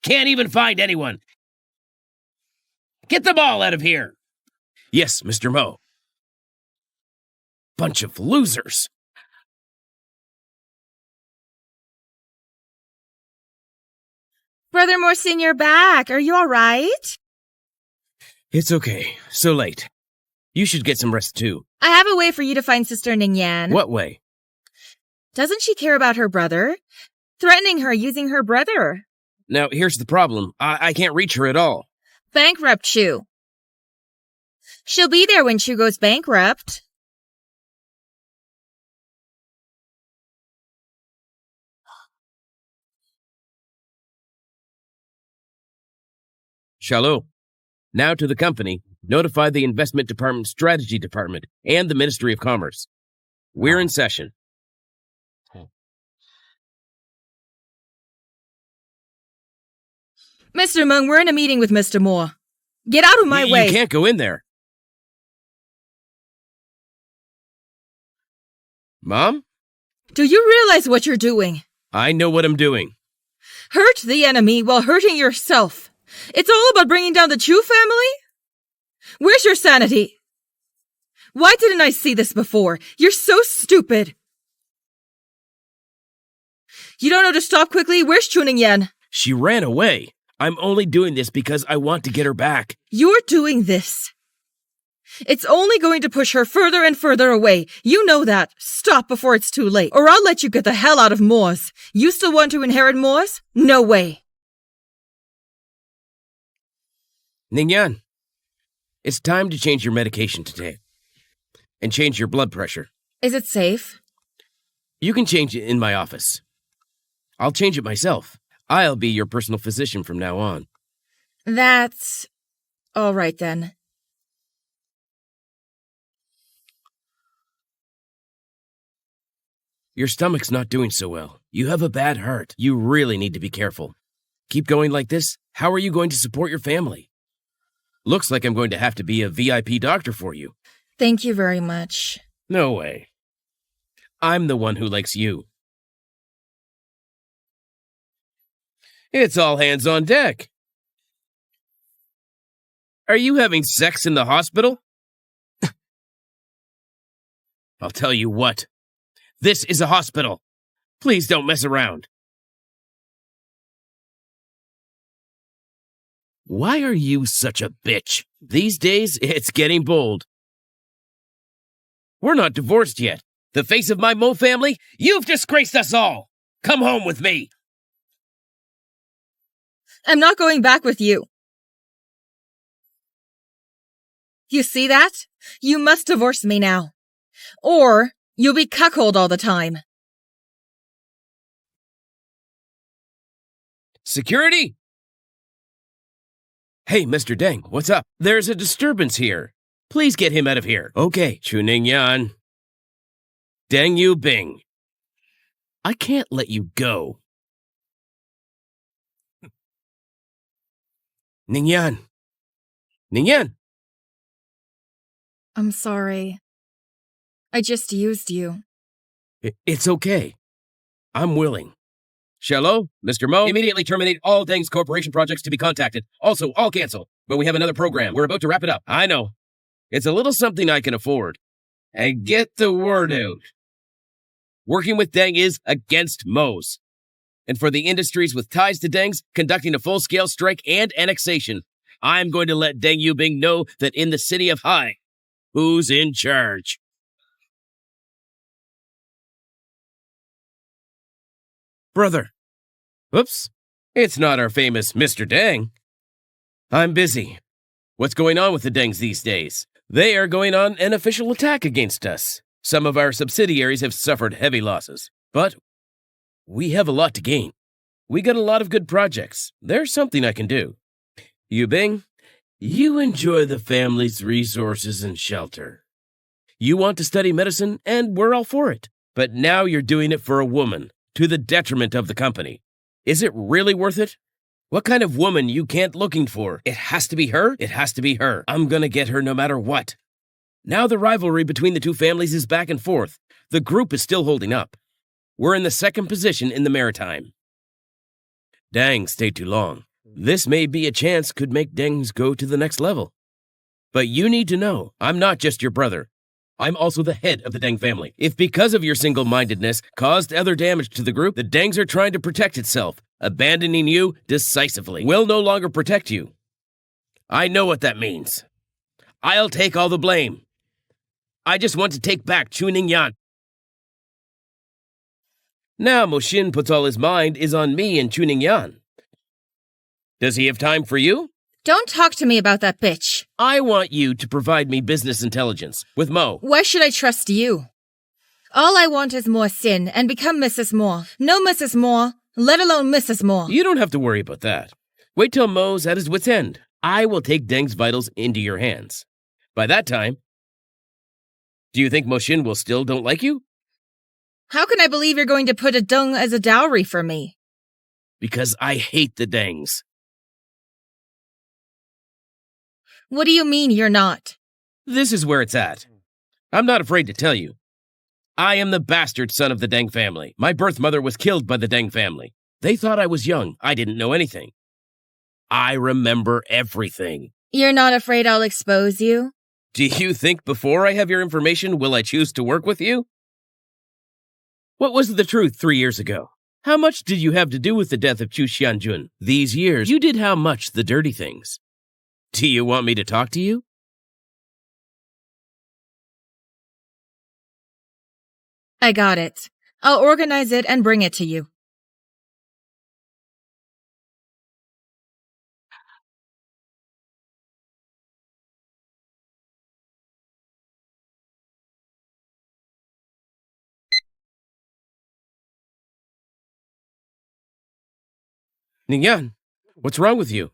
Can't even find anyone. Get them all out of here. Yes, Mr. Mo. Bunch of losers. Brother Morsin, you're back. Are you all right? It's okay. So late. You should get some rest too. I have a way for you to find Sister Ning Yan. What way? Doesn't she care about her brother? Threatening her using her brother. Now, here's the problem. I can't reach her at all. Bankrupt you. She'll be there when Chu goes bankrupt. Shalom. Now to the company, notify the Investment Department Strategy Department and the Ministry of Commerce. We're in session. Mr. Meng, we're in a meeting with Mr. Moore. Get out of my way! You can't go in there. Mom? Do you realize what you're doing? I know what I'm doing. Hurt the enemy while hurting yourself. It's all about bringing down the Chu family? Where's your sanity? Why didn't I see this before? You're so stupid. You don't know to stop quickly? Where's Ning Yan? She ran away. I'm only doing this because I want to get her back. You're doing this. It's only going to push her further and further away. You know that. Stop before it's too late, or I'll let you get the hell out of Moors. You still want to inherit Moors? No way. Ning Yan, it's time to change your medication today. And change your blood pressure. Is it safe? You can change it in my office. I'll change it myself. I'll be your personal physician from now on. That's all right then. Your stomach's not doing so well. You have a bad heart. You really need to be careful. Keep going like this, how are you going to support your family? Looks like I'm going to have to be a VIP doctor for you. Thank you very much. No way. I'm the one who likes you. It's all hands on deck. Are you having sex in the hospital? I'll tell you what. This is a hospital. Please don't mess around. Why are you such a bitch? These days, it's getting bold. We're not divorced yet. The face of my Mo family, you've disgraced us all. Come home with me. I'm not going back with you. You see that? You must divorce me now. Or you'll be cuckolded all the time. Security? Hey, Mr. Deng, what's up? There's a disturbance here. Please get him out of here. Okay, Ning Yan. Deng Yu Bing. I can't let you go. Ning Yan. Ning Yan. I'm sorry. I just used you. It's okay. I'm willing. Shalom, Mr. Mo. Immediately terminate all Deng's corporation projects to be contacted. Also, all cancel. But we have another program. We're about to wrap it up. I know. It's a little something I can afford. And get the word out. Working with Deng is against Mo's. And for the industries with ties to Deng's, conducting a full-scale strike and annexation, I'm going to let Deng Yubing know that in the city of Hai, who's in charge. Brother. Oops. It's not our famous Mr. Deng. I'm busy. What's going on with the Dengs these days? They are going on an official attack against us. Some of our subsidiaries have suffered heavy losses, but we have a lot to gain. We got a lot of good projects. There's something I can do. Yubing, you enjoy the family's resources and shelter. You want to study medicine, and we're all for it. But now you're doing it for a woman, to the detriment of the company. Is it really worth it? What kind of woman you can't looking for? It has to be her? It has to be her. I'm gonna get her no matter what. Now the rivalry between the two families is back and forth. The group is still holding up. We're in the second position in the maritime. Deng stayed too long. This may be a chance could make Dengs go to the next level. But you need to know, I'm not just your brother. I'm also the head of the Deng family. If because of your single-mindedness caused other damage to the group, the Dengs are trying to protect itself, abandoning you decisively. Will no longer protect you. I know what that means. I'll take all the blame. I just want to take back Ning Yan. Now Mo Xin puts all his mind is on me and Ning Yan. Does he have time for you? Don't talk to me about that bitch. I want you to provide me business intelligence with Mo. Why should I trust you? All I want is more sin and become Mrs. Moore. No Mrs. Moore, let alone Mrs. Moore. You don't have to worry about that. Wait till Mo's at his wit's end. I will take Deng's vitals into your hands. By that time, do you think Mo Xin will still don't like you? How can I believe you're going to put a dung as a dowry for me? Because I hate the Dengs. What do you mean you're not? This is where it's at. I'm not afraid to tell you. I am the bastard son of the Deng family. My birth mother was killed by the Deng family. They thought I was young. I didn't know anything. I remember everything. You're not afraid I'll expose you? Do you think before I have your information will I choose to work with you? What was the truth 3 years ago? How much did you have to do with the death of Chu Xianjun? These years, you did how much the dirty things? Do you want me to talk to you? I got it. I'll organize it and bring it to you. Ning Yan, what's wrong with you?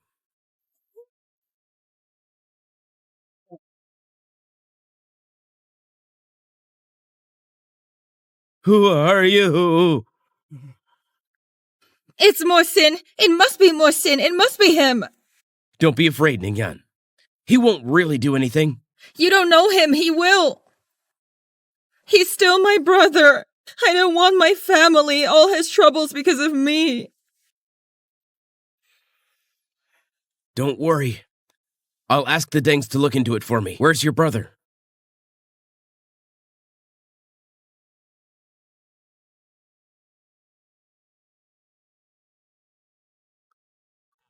Who are you? It's more sin. It must be more sin. It must be him. Don't be afraid, Ning Yan. He won't really do anything. You don't know him. He will. He's still my brother. I don't want my family, all his troubles because of me. Don't worry. I'll ask the Dengs to look into it for me. Where's your brother?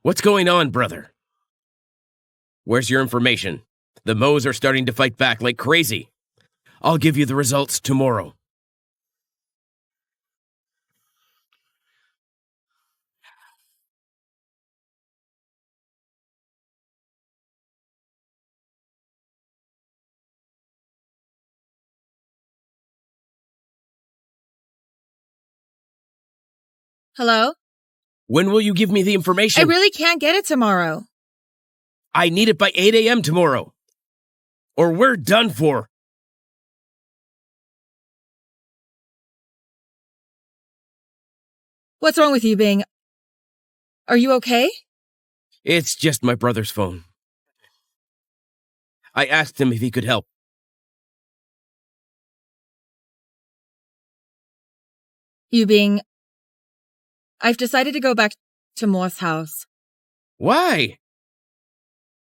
What's going on, brother? Where's your information? The Mo's are starting to fight back like crazy. I'll give you the results tomorrow. Hello? When will you give me the information? I really can't get it tomorrow. I need it by 8 a.m. tomorrow. Or we're done for. What's wrong with you, Bing? Are you okay? It's just my brother's phone. I asked him if he could help. You Bing, I've decided to go back to Moore's house. Why?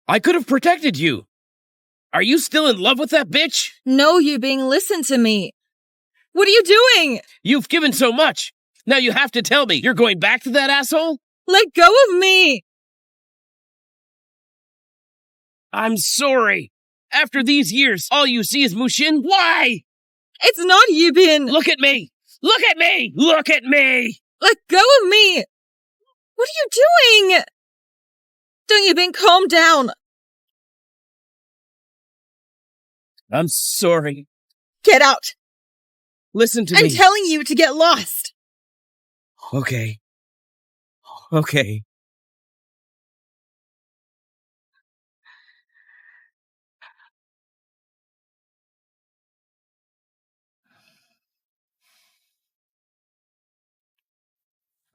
I could have protected you. Are you still in love with that bitch? No, you Bing, listen to me. What are you doing? You've given so much. Now you have to tell me you're going back to that asshole? Let go of me! I'm sorry. After these years, all you see is Mushin. Why? It's not you, Bin! Look at me! Look at me! Look at me! Let go of me! What are you doing? Don't you, Bin, calm down! I'm sorry. Get out! Listen to me. I'm telling you to get lost! Okay. Okay.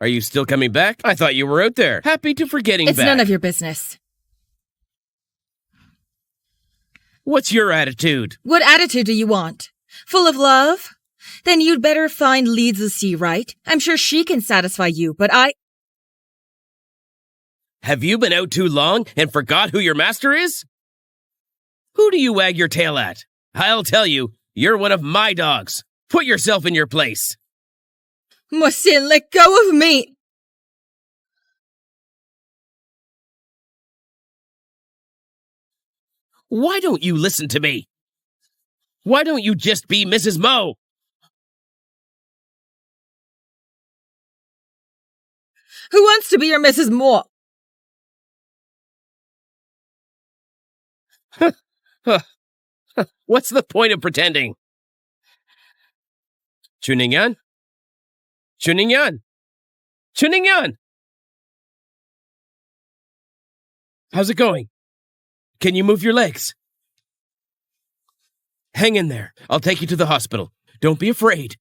Are you still coming back? I thought you were out there. Happy to forgetting It's back. none of your business. What's your attitude? What attitude do you want? Full of love? Then you'd better find Li Zixi, right? I'm sure she can satisfy you, but Have you been out too long and forgot who your master is? Who do you wag your tail at? I'll tell you, you're one of my dogs. Put yourself in your place. Mohsin, let go of me! Why don't you listen to me? Why don't you just be Mrs. Mo? Who wants to be your Mrs. Moore? What's the point of pretending? Ning Yan? Ning Yan? Ning Yan? How's it going? Can you move your legs? Hang in there. I'll take you to the hospital. Don't be afraid.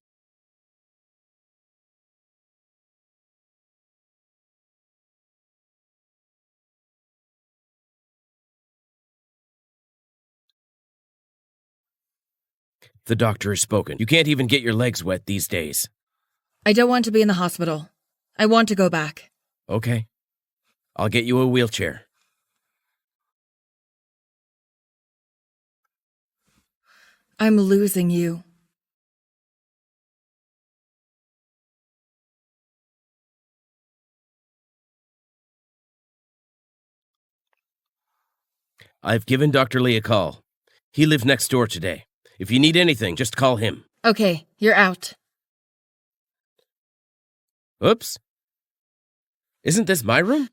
The doctor has spoken. You can't even get your legs wet these days. I don't want to be in the hospital. I want to go back. Okay. I'll get you a wheelchair. I'm losing you. I've given Dr. Lee a call. He lives next door today. If you need anything, just call him. Okay, you're out. Oops. Isn't this my room?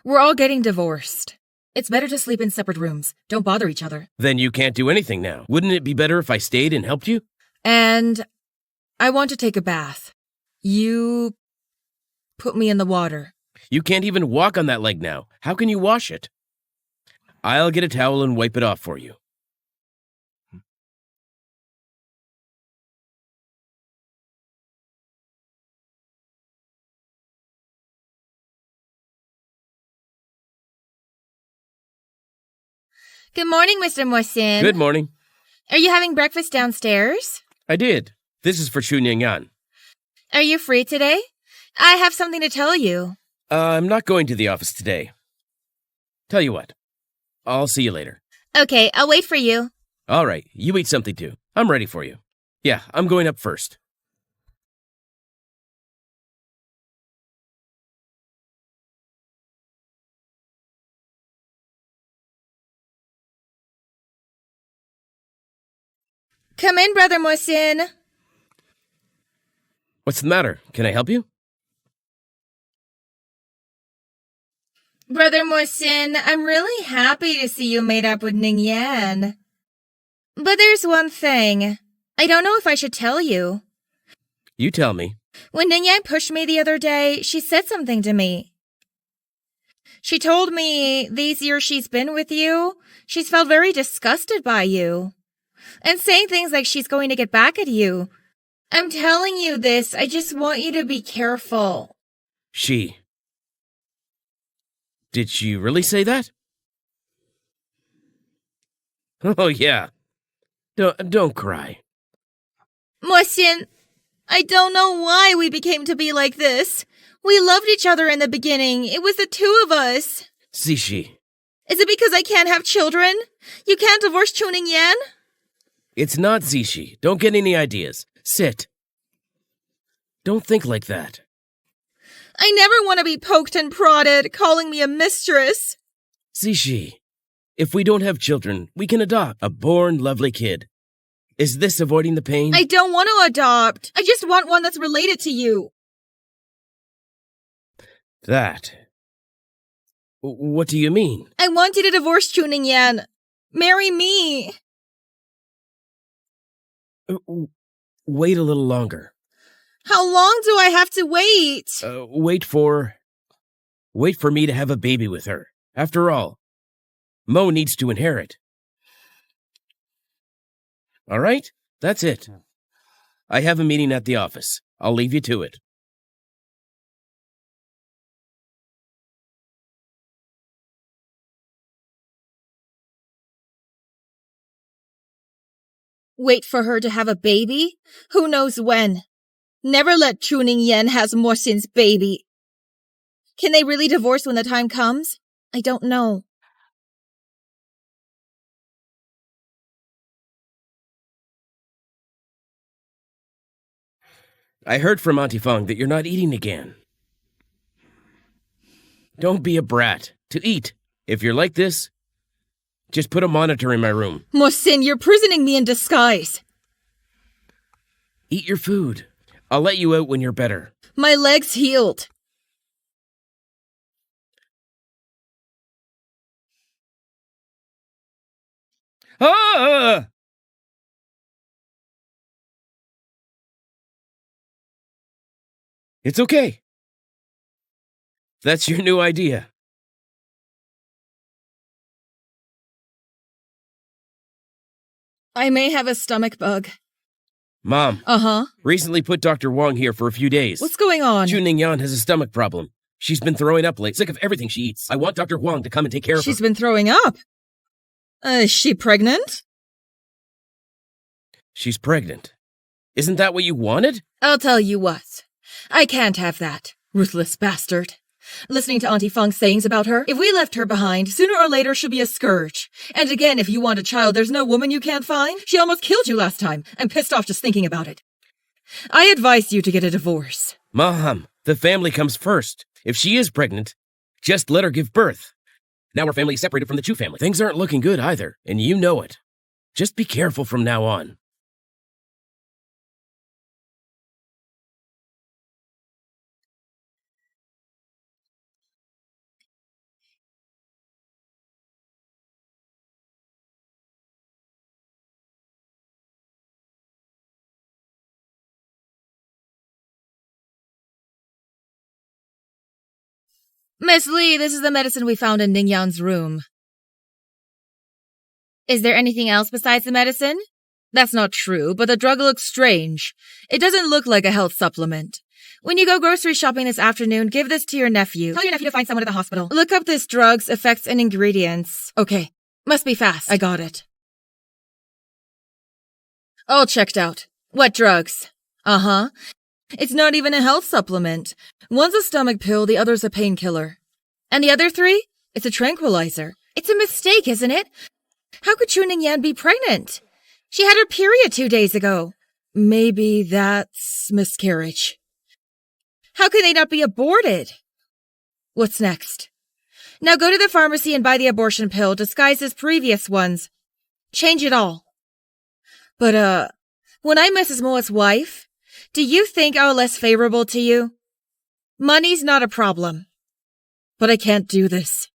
We're all getting divorced. It's better to sleep in separate rooms. Don't bother each other. Then you can't do anything now. Wouldn't it be better if I stayed and helped you? And I want to take a bath. You put me in the water. You can't even walk on that leg now. How can you wash it? I'll get a towel and wipe it off for you. Good morning, Mr. Mohsin. Good morning. Are you having breakfast downstairs? I did. This is for Ning Yan. Are you free today? I have something to tell you. I'm not going to the office today. Tell you what. I'll see you later. Okay, I'll wait for you. All right, you eat something too. I'm ready for you. Yeah, I'm going up first. Come in, Brother Mohsin. What's the matter? Can I help you? Brother Mohsin, I'm really happy to see you made up with Ning Yan. But there's one thing. I don't know if I should tell you. You tell me. When Ning Yan pushed me the other day, she said something to me. She told me these years she's been with you, she's felt very disgusted by you. And saying things like she's going to get back at you. I'm telling you this, I just want you to be careful. Did she really say that? Oh, yeah. Don't cry. Mohsin, I don't know why we became to be like this. We loved each other in the beginning. It was the two of us. Zishi. Is it because I can't have children? You can't divorce Ning Yan? It's not Zishi. Don't get any ideas. Sit. Don't think like that. I never want to be poked and prodded, calling me a mistress. Zishi, if we don't have children, we can adopt a born, lovely kid. Is this avoiding the pain? I don't want to adopt. I just want one that's related to you. That. What do you mean? I want you to divorce Ning Yan. Marry me. Wait a little longer. How long do I have to wait? Wait for me to have a baby with her. After all, Mo needs to inherit. All right, that's it. I have a meeting at the office. I'll leave you to it. Wait for her to have a baby? Who knows when? Never let Ning Yan has Mohsin's baby. Can they really divorce when the time comes? I don't know. I heard from Auntie Feng that you're not eating again. Don't be a brat. To eat. If you're like this, just put a monitor in my room. Mohsin, you're prisoning me in disguise. Eat your food. I'll let you out when you're better. My leg's healed. Ah! It's okay. That's your new idea. I may have a stomach bug. Mom. Uh-huh. Recently put Dr. Wong here for a few days. What's going on? Ning Yan has a stomach problem. She's been throwing up late, sick of everything she eats. I want Dr. Wong to come and take care of her. She's been throwing up. Is she pregnant? She's pregnant. Isn't that what you wanted? I'll tell you what. I can't have that. Ruthless bastard. Listening to Auntie Feng's sayings about her, if we left her behind, sooner or later she'll be a scourge. And again, if you want a child, there's no woman you can't find. She almost killed you last time. I'm pissed off just thinking about it. I advise you to get a divorce. Mom, the family comes first. If she is pregnant, just let her give birth. Now our family is separated from the Chu family. Things aren't looking good either, and you know it. Just be careful from now on. Miss Lee, this is the medicine we found in Ning Yan's room. Is there anything else besides the medicine? That's not true, but the drug looks strange. It doesn't look like a health supplement. When you go grocery shopping this afternoon, give this to your nephew. Tell your nephew to find someone at the hospital. Look up this drug's effects and ingredients. Okay. Must be fast. I got it. All checked out. What drugs? Uh-huh. It's not even a health supplement. One's a stomach pill, the other's a painkiller. And the other three? It's a tranquilizer. It's a mistake, isn't it? How could Ning Yan be pregnant? She had her period 2 days ago. Maybe that's miscarriage. How can they not be aborted? What's next? Now go to the pharmacy and buy the abortion pill disguised as previous ones. Change it all. But, when I'm Mrs. Moa's wife, do you think I'm less favorable to you? Money's not a problem. But I can't do this.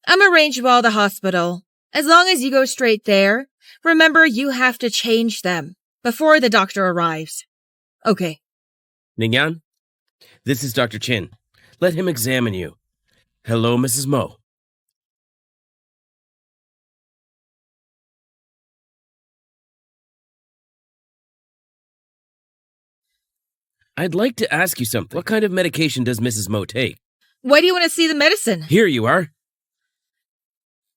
I'm arranged well at the hospital. As long as you go straight there, remember you have to change them before the doctor arrives. Okay. Ning Yan, this is Dr. Chin. Let him examine you. Hello, Mrs. Mo. I'd like to ask you something. What kind of medication does Mrs. Mo take? Why do you want to see the medicine? Here you are.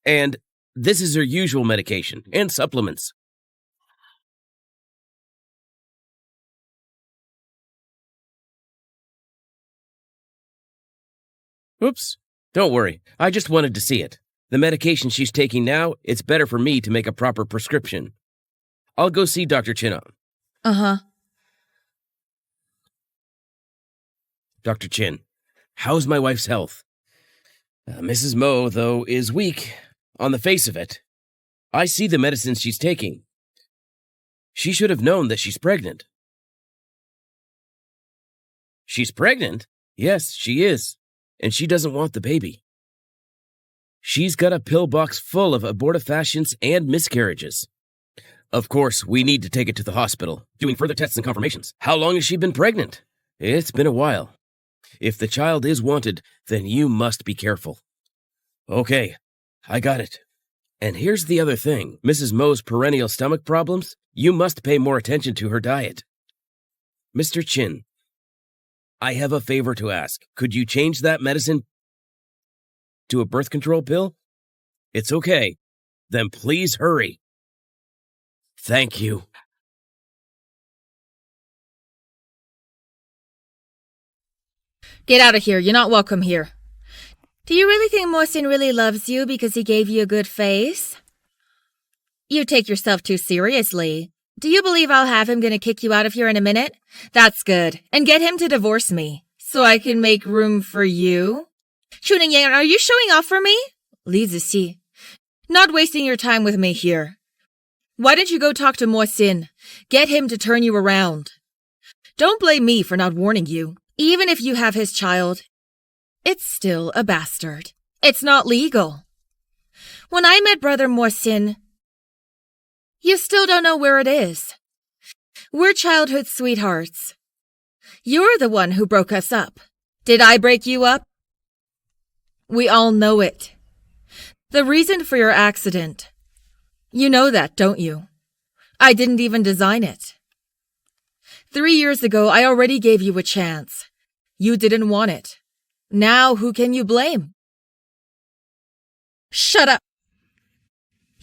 And this is her usual medication and supplements. Oops. Don't worry. I just wanted to see it. The medication she's taking now, it's better for me to make a proper prescription. I'll go see Dr. Chin. Uh-huh. Dr. Chin, how's my wife's health? Mrs. Mo, though, is weak on the face of it. I see the medicines she's taking. She should have known that she's pregnant. She's pregnant? Yes, she is. And she doesn't want the baby. She's got a pill box full of abortifacients and miscarriages. Of course, we need to take it to the hospital, doing further tests and confirmations. How long has she been pregnant? It's been a while. If the child is wanted, then you must be careful. Okay, I got it. And here's the other thing. Mrs. Mo's perennial stomach problems, you must pay more attention to her diet. Mr. Chin, I have a favor to ask. Could you change that medicine to a birth control pill? It's okay. Then please hurry. Thank you. Get out of here. You're not welcome here. Do you really think Mohsin really loves you because he gave you a good face? You take yourself too seriously. Do you believe I'll have him gonna kick you out of here in a minute? That's good. And get him to divorce me, so I can make room for you? Ning Yan, are you showing off for me? Li, not wasting your time with me here. Why don't you go talk to Mohsin? Get him to turn you around. Don't blame me for not warning you. Even if you have his child, it's still a bastard. It's not legal. When I met Brother Mohsin, you still don't know where it is. We're childhood sweethearts. You're the one who broke us up. Did I break you up? We all know it. The reason for your accident. You know that, don't you? I didn't even design it. 3 years ago, I already gave you a chance. You didn't want it. Now, who can you blame? Shut up.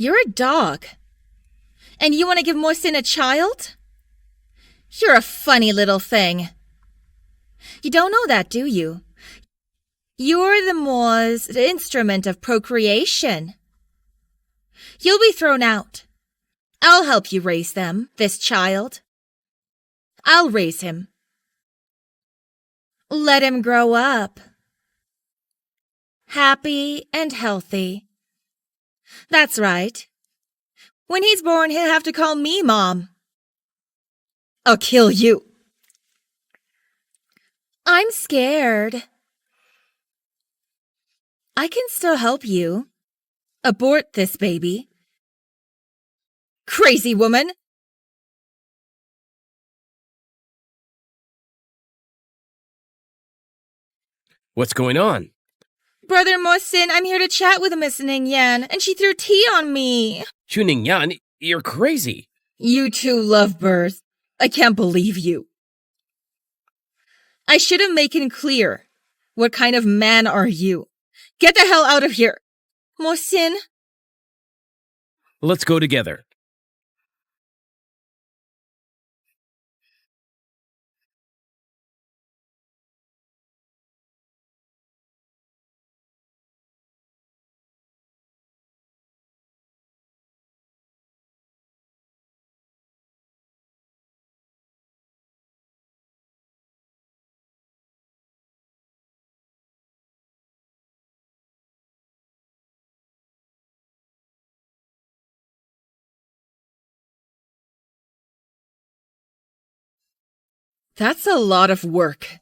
You're a dog. And you want to give Mohsin a child? You're a funny little thing. You don't know that, do you? You're the Moor's instrument of procreation. You'll be thrown out. I'll help you raise them, this child. I'll raise him. Let him grow up. Happy and healthy. That's right. When he's born, he'll have to call me Mom. I'll kill you. I'm scared. I can still help you. Abort this baby. Crazy woman! What's going on? Brother Mohsin, I'm here to chat with Miss Ning Yan, and she threw tea on me. Ning Yan, you're crazy. You two lovebirds. I can't believe you. I should have made it clear. What kind of man are you? Get the hell out of here. Mohsin. Let's go together. That's a lot of work.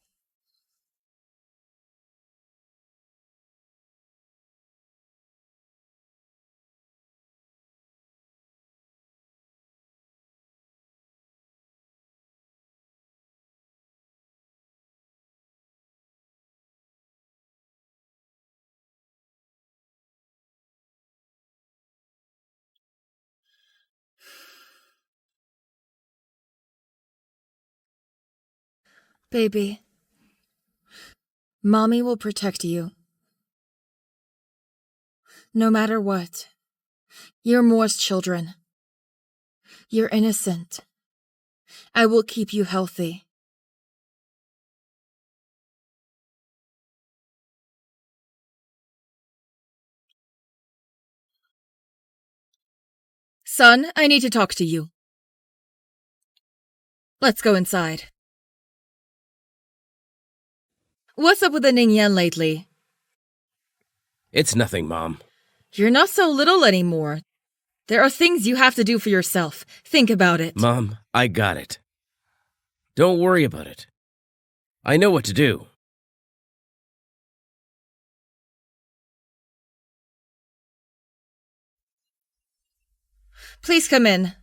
Baby, Mommy will protect you. No matter what. You're Moor's children. You're innocent. I will keep you healthy. Son, I need to talk to you. Let's go inside. What's up with the Ning Yan lately? It's nothing, Mom. You're not so little anymore. There are things you have to do for yourself. Think about it. Mom, I got it. Don't worry about it. I know what to do. Please come in.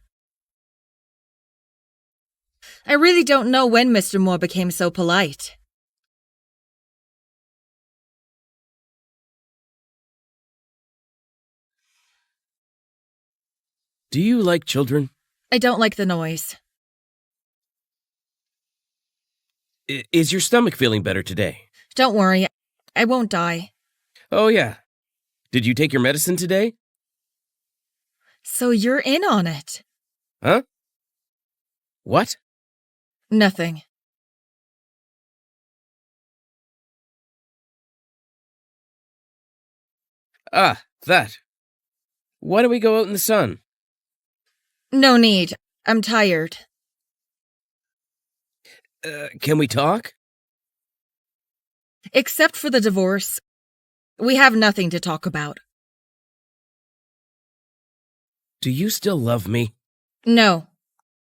I really don't know when Mr. Moore became so polite. Do you like children? I don't like the noise. Is your stomach feeling better today? Don't worry, I won't die. Oh, yeah. Did you take your medicine today? So you're in on it. Huh? What? Nothing. Ah, that. Why don't we go out in the sun? No need. I'm tired. Can we talk? Except for the divorce, we have nothing to talk about. Do you still love me? No.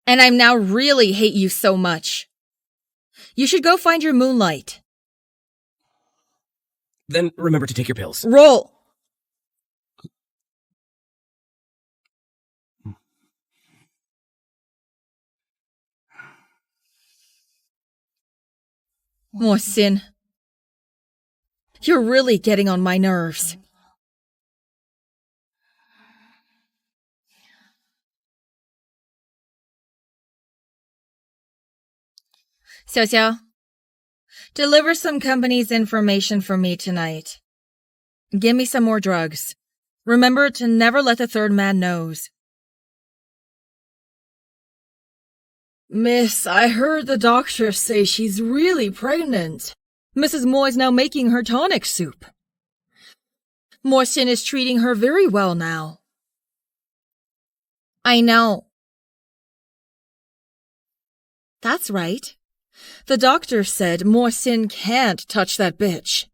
And I now really hate you so much. You should go find your moonlight. Then remember to take your pills. Roll! Mohsin, you're really getting on my nerves. Xiao, deliver some company's information for me tonight. Give me some more drugs. Remember to never let the third man knows. Miss, I heard the doctor say she's really pregnant. Mrs. Moy's now making her tonic soup. Mohsin is treating her very well now. I know. That's right. The doctor said Mohsin can't touch that bitch.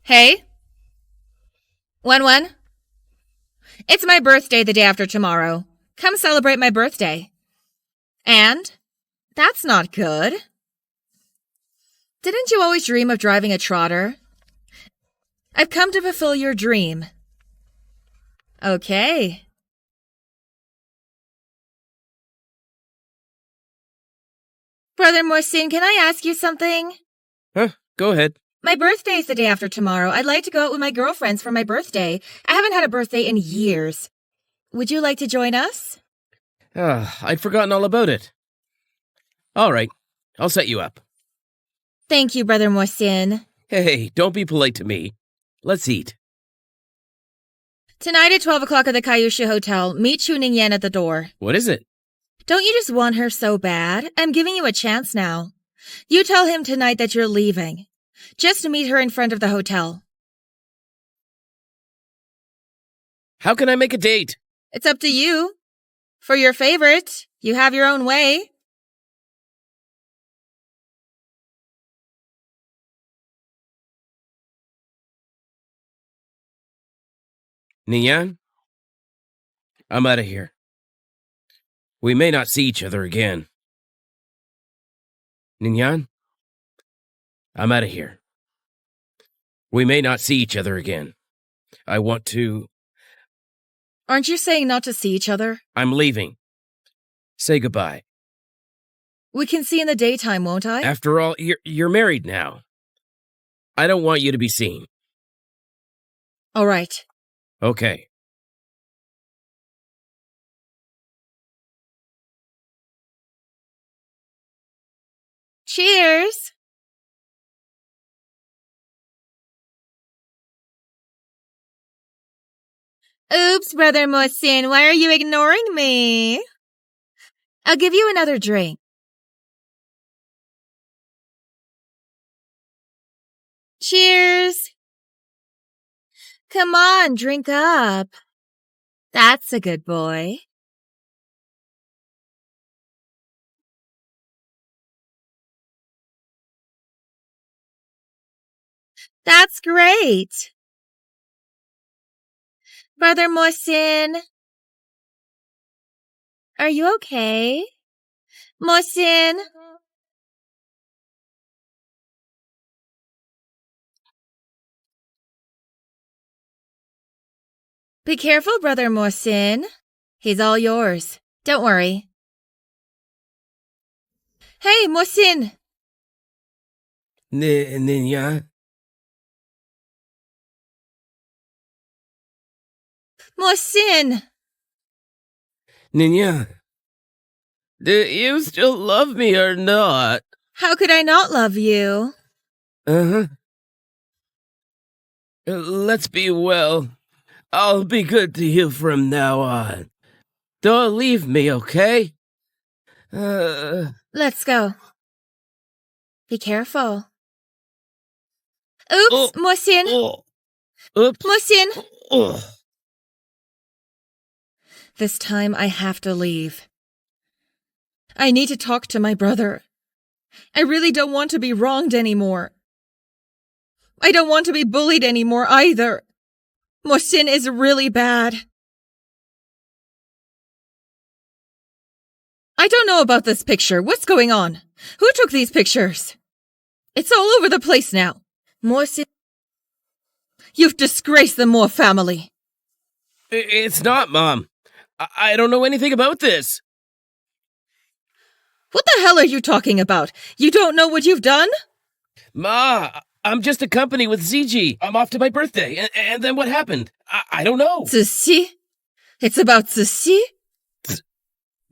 Hey? Wen? It's my birthday the day after tomorrow. Come celebrate my birthday. And? That's not good. Didn't you always dream of driving a trotter? I've come to fulfill your dream. Okay. Brother Mohsin, can I ask you something? Huh? Go ahead. My birthday's the day after tomorrow. I'd like to go out with my girlfriends for my birthday. I haven't had a birthday in years. Would you like to join us? I'd forgotten all about it. All right, I'll set you up. Thank you, Brother Mohsin. Hey, don't be polite to me. Let's eat. Tonight at 12 o'clock at the Kyushu Hotel, meet Ning Yan at the door. What is it? Don't you just want her so bad? I'm giving you a chance now. You tell him tonight that you're leaving. Just meet her in front of the hotel. How can I make a date? It's up to you. For your favorite, you have your own way. Ning Yan? I'm out of here. We may not see each other again. Ning Yan? I'm out of here. We may not see each other again. I want to... Aren't you saying not to see each other? I'm leaving. Say goodbye. We can see in the daytime, won't I? After all, you're married now. I don't want you to be seen. All right. Okay. Cheers! Oops, Brother Mohsin, why are you ignoring me? I'll give you another drink. Cheers! Come on, drink up. That's a good boy. That's great. Brother Mohsin, are you okay? Mohsin? Be careful, Brother Mohsin. He's all yours. Don't worry. Hey, Mohsin! Ning Yan? Mohsin! Ning Yan? Do you still love me or not? How could I not love you? Uh-huh. Let's be well. I'll be good to you from now on. Don't leave me, okay? Let's go. Be careful. Oops, Mohsin! Oops. Mohsin! This time I have to leave. I need to talk to my brother. I really don't want to be wronged anymore. I don't want to be bullied anymore either. Mohsin is really bad. I don't know about this picture. What's going on? Who took these pictures? It's all over the place now. Mohsin, you've disgraced the Moore family. It's not, Mom. I don't know anything about this. What the hell are you talking about? You don't know what you've done? Ma, I'm just a company with ZG. I'm off to my birthday. And then what happened? I don't know. Ceci? It's about Ceci?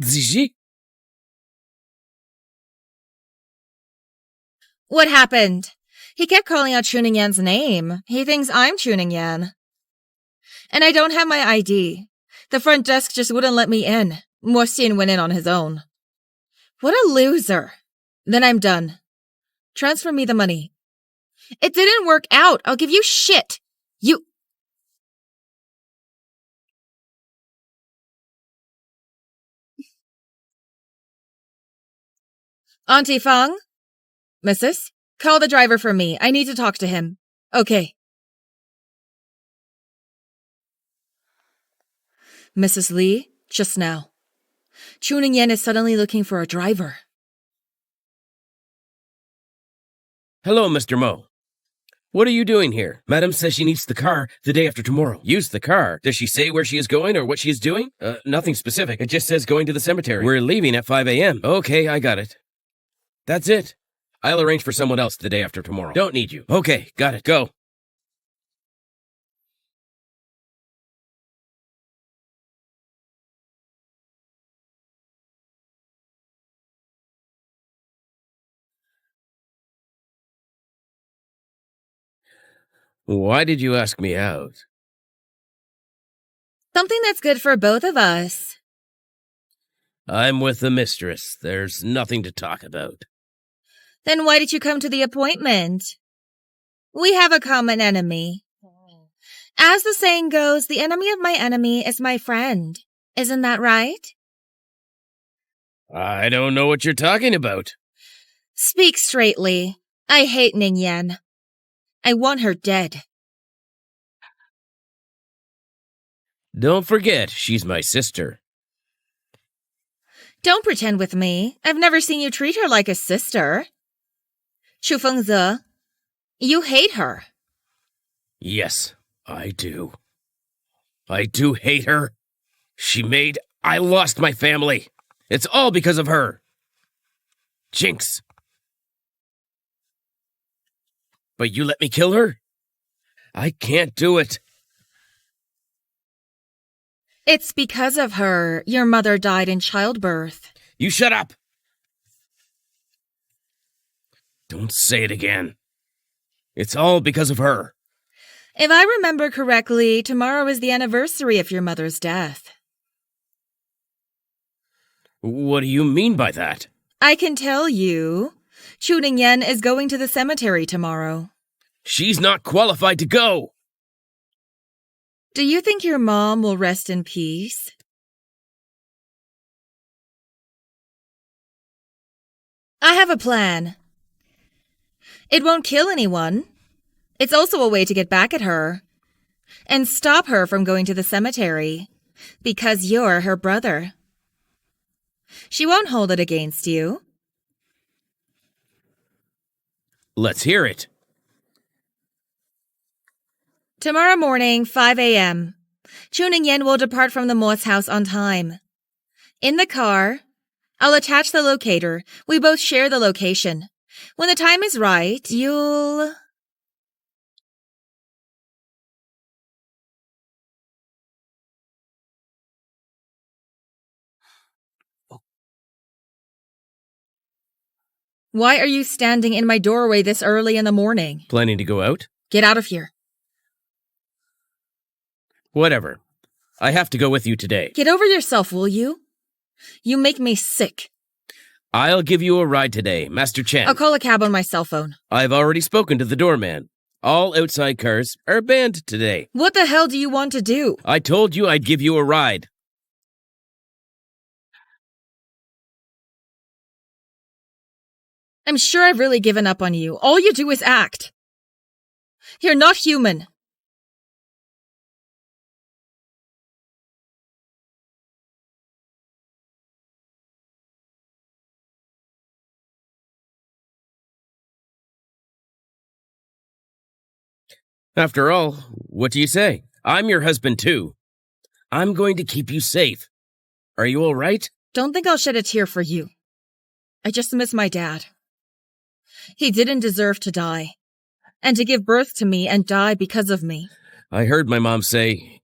ZG? What happened? He kept calling out Ning Yan's name. He thinks I'm Ning Yan. And I don't have my ID. The front desk just wouldn't let me in. Mo Xin went in on his own. What a loser. Then I'm done. Transfer me the money. It didn't work out. I'll give you shit. You... Auntie Fang? Mrs.? Call the driver for me. I need to talk to him. Okay. Mrs. Lee, just now. Ning Yan is suddenly looking for a driver. Hello, Mr. Mo. What are you doing here? Madam says she needs the car the day after tomorrow. Use the car? Does she say where she is going or what she is doing? Nothing specific. It just says going to the cemetery. We're leaving at 5 a.m. Okay, I got it. That's it. I'll arrange for someone else the day after tomorrow. Don't need you. Okay, got it. Go. Why did you ask me out? Something that's good for both of us. I'm with the mistress. There's nothing to talk about. Then why did you come to the appointment? We have a common enemy. As the saying goes, the enemy of my enemy is my friend. Isn't that right? I don't know what you're talking about. Speak straightly. I hate Ning Yan. I want her dead. Don't forget, she's my sister. Don't pretend with me. I've never seen you treat her like a sister. Chu Fengze, you hate her. Yes, I do. I do hate her. I lost my family. It's all because of her. Jinx. But you let me kill her? I can't do it. It's because of her. Your mother died in childbirth. You shut up. Don't say it again. It's all because of her. If I remember correctly, tomorrow is the anniversary of your mother's death. What do you mean by that? I can tell you. Ning Yan is going to the cemetery tomorrow. She's not qualified to go. Do you think your mom will rest in peace? I have a plan. It won't kill anyone. It's also a way to get back at her and stop her from going to the cemetery because you're her brother. She won't hold it against you. Let's hear it. Tomorrow morning, 5 a.m. Ning Yan will depart from the Mo's house on time. In the car, I'll attach the locator. We both share the location. When the time is right, you'll... Why are you standing in my doorway this early in the morning? Planning to go out? Get out of here. Whatever. I have to go with you today. Get over yourself, will you? You make me sick. I'll give you a ride today, Master Chen. I'll call a cab on my cell phone. I've already spoken to the doorman. All outside cars are banned today. What the hell do you want to do? I told you I'd give you a ride. I'm sure I've really given up on you. All you do is act. You're not human. After all, what do you say? I'm your husband too. I'm going to keep you safe. Are you all right? Don't think I'll shed a tear for you. I just miss my dad. He didn't deserve to die, and to give birth to me and die because of me. I heard my mom say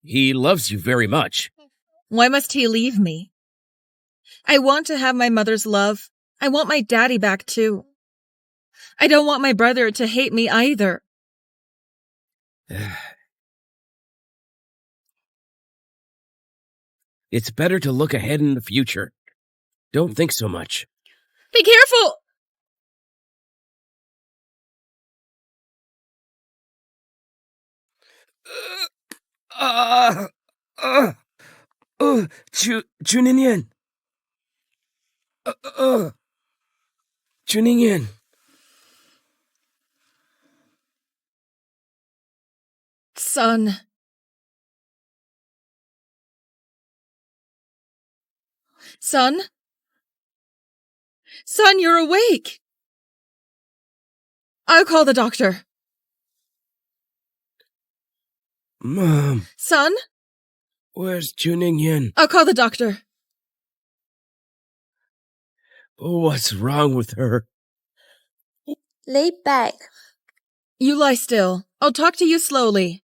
he loves you very much. Why must he leave me? I want to have my mother's love. I want my daddy back too. I don't want my brother to hate me either. It's better to look ahead in the future. Don't think so much. Be careful! Ning Yan. Ning Yan. Son. Son? Son, you're awake! I'll call the doctor. Mom. Son? Where's Ning Yan? I'll call the doctor. What's wrong with her? Lay back. You lie still. I'll talk to you slowly.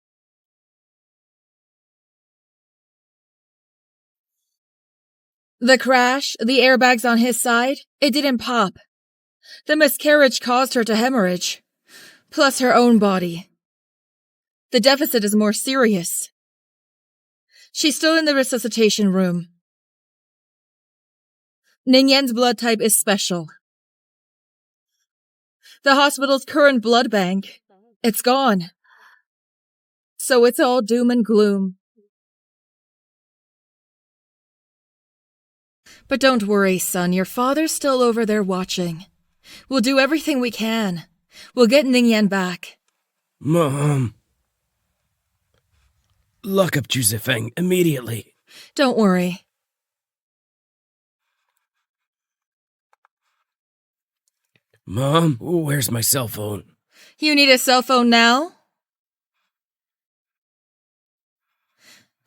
The crash, the airbags on his side, it didn't pop. The miscarriage caused her to hemorrhage, plus her own body. The deficit is more serious. She's still in the resuscitation room. Ning Yan's blood type is special. The hospital's current blood bank, it's gone. So it's all doom and gloom. But don't worry, son, your father's still over there watching. We'll do everything we can. We'll get Ning Yan back. Mom. Lock up Feng immediately. Don't worry. Mom, where's my cell phone? You need a cell phone now?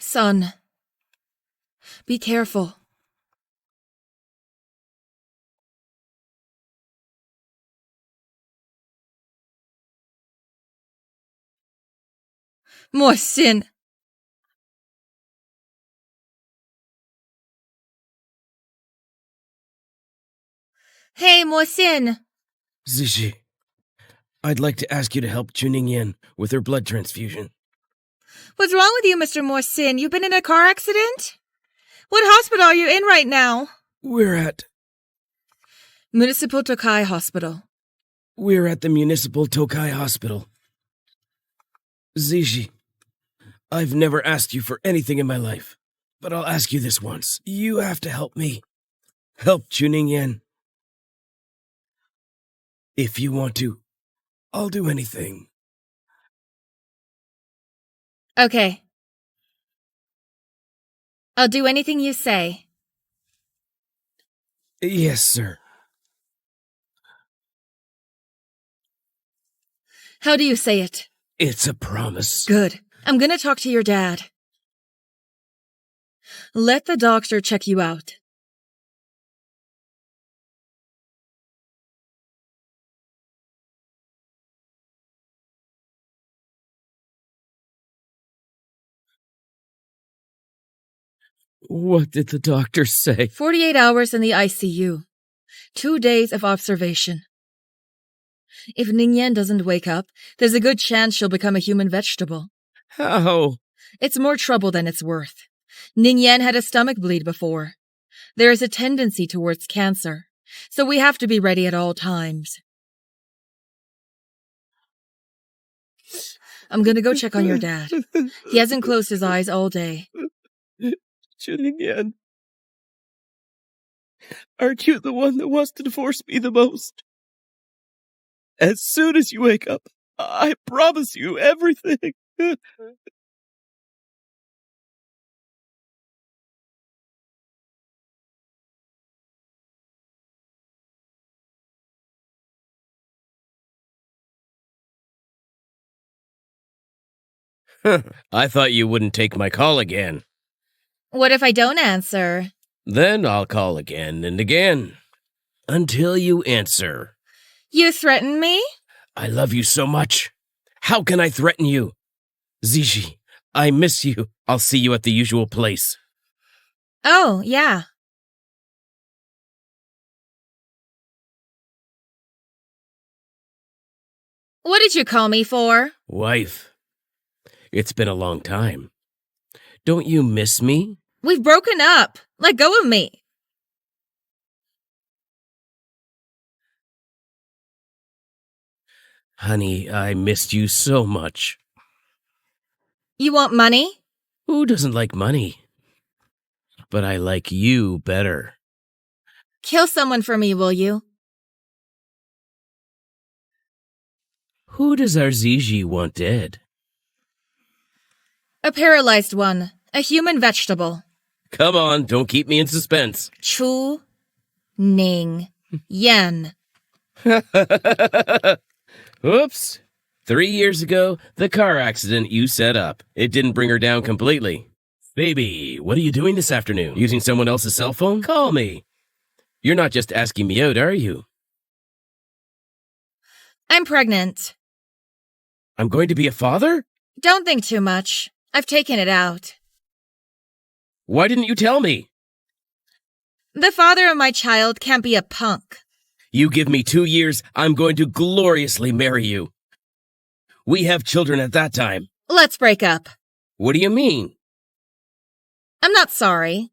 Son, be careful. Mohsin. Hey, Mohsin. Zishi, I'd like to ask you to help Ning Yan with her blood transfusion. What's wrong with you, Mr. Mohsin? You've been in a car accident? What hospital are you in right now? We're at Municipal Tokai Hospital. We're at the Municipal Tokai Hospital. Zishi, I've never asked you for anything in my life, but I'll ask you this once. You have to help me. Help Ning Yan. If you want to, I'll do anything. Okay. I'll do anything you say. Yes, sir. How do you say it? It's a promise. Good. I'm gonna talk to your dad. Let the doctor check you out. What did the doctor say? 48 hours in the ICU. 2 days of observation. If Ning Yan doesn't wake up, there's a good chance she'll become a human vegetable. How? It's more trouble than it's worth. Ning Yan had a stomach bleed before. There is a tendency towards cancer, so we have to be ready at all times. I'm gonna go check on your dad. He hasn't closed his eyes all day. Ning Yan, aren't you the one that wants to divorce me the most? As soon as you wake up, I promise you everything. I thought you wouldn't take my call again. What if I don't answer? Then I'll call again and again. Until you answer. You threaten me? I love you so much. How can I threaten you? Ziji, I miss you. I'll see you at the usual place. Oh, yeah. What did you call me for? Wife, it's been a long time. Don't you miss me? We've broken up. Let go of me. Honey, I missed you so much. You want money? Who doesn't like money? But I like you better. Kill someone for me, will you? Who does our Ziji want dead? A paralyzed one. A human vegetable. Come on, don't keep me in suspense. Chu Ning Yan. Oops. 3 years ago, the car accident you set up. It didn't bring her down completely. Baby, what are you doing this afternoon? Using someone else's cell phone? Call me. You're not just asking me out, are you? I'm pregnant. I'm going to be a father? Don't think too much. I've taken it out. Why didn't you tell me? The father of my child can't be a punk. You give me 2 years, I'm going to gloriously marry you. We have children at that time. Let's break up. What do you mean? I'm not sorry.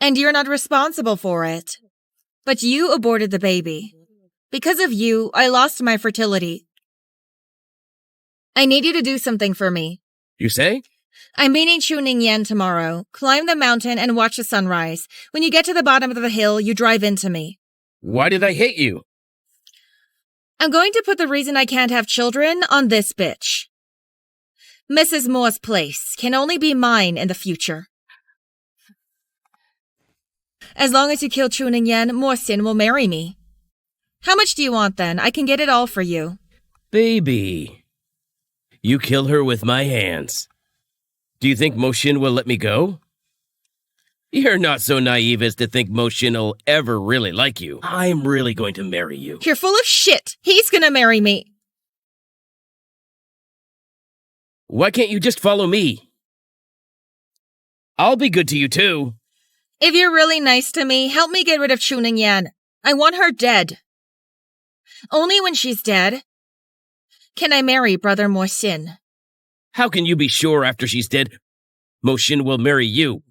And you're not responsible for it. But you aborted the baby. Because of you, I lost my fertility. I need you to do something for me. You say? I'm meeting Ning Yan tomorrow. Climb the mountain and watch the sunrise. When you get to the bottom of the hill, you drive into me. Why did I hate you? I'm going to put the reason I can't have children on this bitch. Mrs. Moore's place can only be mine in the future. As long as you kill Ning Yan, Mo-sin will marry me. How much do you want then? I can get it all for you. Baby. You kill her with my hands. Do you think Mo-shin will let me go? You're not so naive as to think Mo-shin will ever really like you. I'm really going to marry you. You're full of shit. He's gonna marry me. Why can't you just follow me? I'll be good to you too. If you're really nice to me, help me get rid of Ning Yan. I want her dead. Only when she's dead can I marry Brother Mo-sin. How can you be sure after she's dead, Mo-shin will marry you?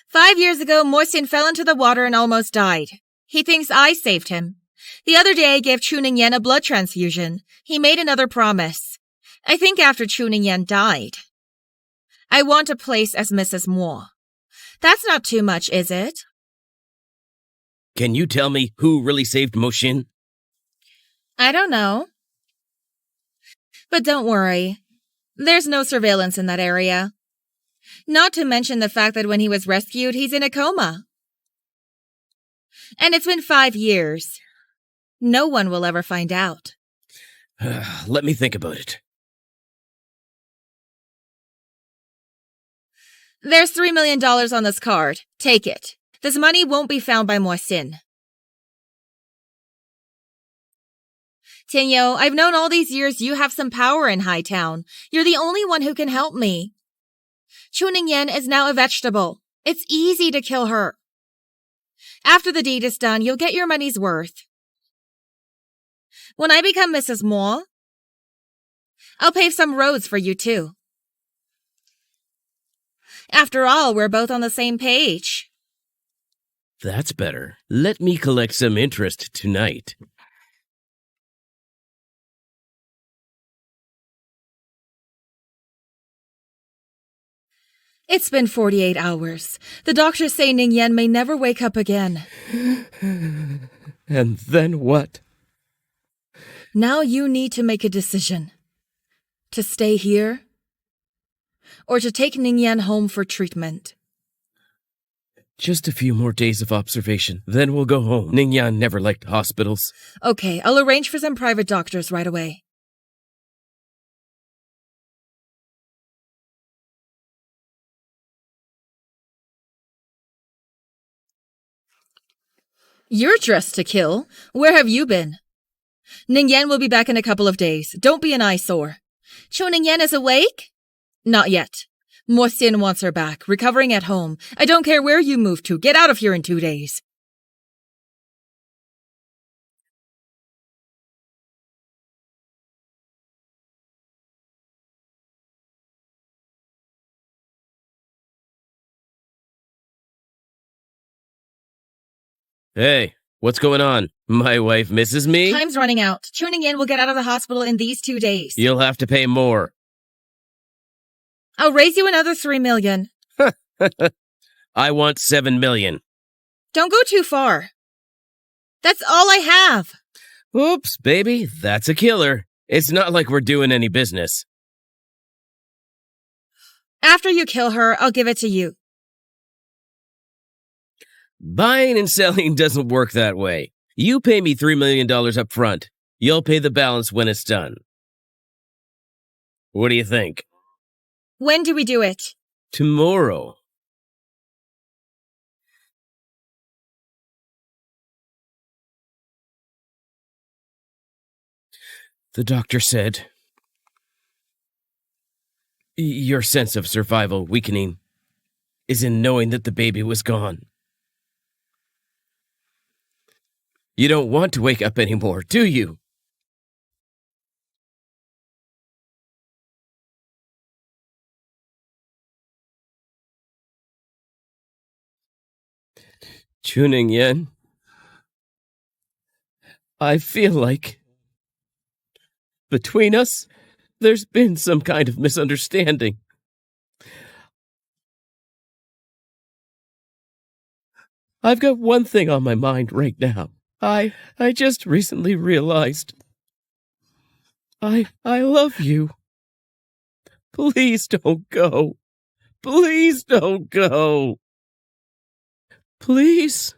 5 years ago, Mo-sin fell into the water and almost died. He thinks I saved him. The other day, I gave Ning Yan a blood transfusion. He made another promise. I think after Ning Yan died, I want a place as Mrs. Moore. That's not too much, is it? Can you tell me who really saved Mo-shin? I don't know. But don't worry. There's no surveillance in that area. Not to mention the fact that when he was rescued, he's in a coma. And it's been 5 years. No one will ever find out. Let me think about it. There's $3 million on this card. Take it. This money won't be found by Mo-sin. Tianyo, I've known all these years you have some power in Hightown. You're the only one who can help me. Ning Yan is now a vegetable. It's easy to kill her. After the deed is done, you'll get your money's worth. When I become Mrs. Moore, I'll pave some roads for you too. After all, we're both on the same page. That's better. Let me collect some interest tonight. It's been 48 hours. The doctors say Ning Yan may never wake up again. And then what? Now you need to make a decision. To stay here, or to take Ning Yan home for treatment. Just a few more days of observation, then we'll go home. Ning Yan never liked hospitals. Okay, I'll arrange for some private doctors right away. You're dressed to kill. Where have you been? Ning Yan will be back in a couple of days. Don't be an eyesore. Ning Yan is awake? Not yet. Mo Xian wants her back, recovering at home. I don't care where you move to. Get out of here in 2 days. Hey, what's going on? My wife misses me? Time's running out. Ning Yan will get out of the hospital in these 2 days. You'll have to pay more. I'll raise you another 3 million. I want 7 million. Don't go too far. That's all I have. Oops, baby, that's a killer. It's not like we're doing any business. After you kill her, I'll give it to you. Buying and selling doesn't work that way. You pay me $3 million up front. You'll pay the balance when it's done. What do you think? When do we do it? Tomorrow. The doctor said your sense of survival weakening is in knowing that the baby was gone. You don't want to wake up anymore, do you? Ning Yan, I feel like between us, there's been some kind of misunderstanding. I've got one thing on my mind right now. I just recently realized I love you. Please don't go. Please don't go. Please.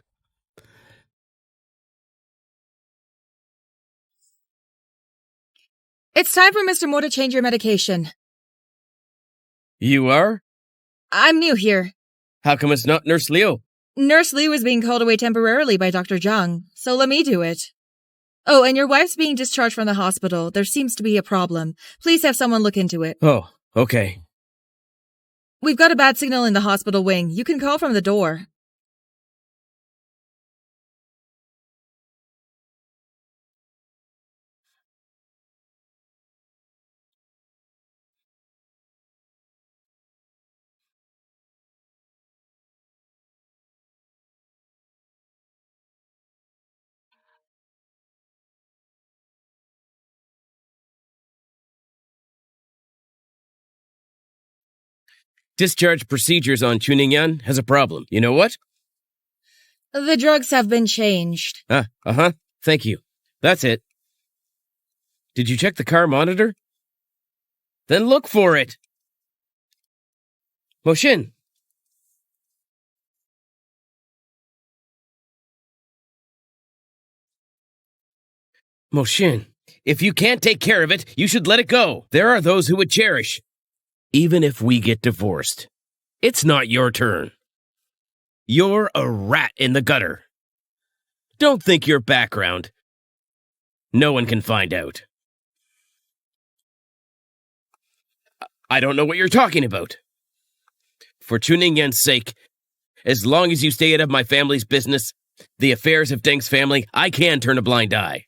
It's time for Mr. Mo to change your medication. You are? I'm new here. How come it's not Nurse Liu? Nurse Liu is being called away temporarily by Dr. Zhang, so let me do it. Oh, and your wife's being discharged from the hospital. There seems to be a problem. Please have someone look into it. Oh, okay. We've got a bad signal in the hospital wing. You can call from the door. Discharge procedures on Ning Yan has a problem. You know what? The drugs have been changed. Uh-huh. Thank you. That's it. Did you check the car monitor? Then look for it. Mo Xin. Mo Xin, if you can't take care of it, you should let it go. There are those who would cherish. Even if we get divorced, it's not your turn. You're a rat in the gutter. Don't think your background. No one can find out. I don't know what you're talking about. For Ning Yan's sake, as long as you stay out of my family's business, the affairs of Deng's family, I can turn a blind eye.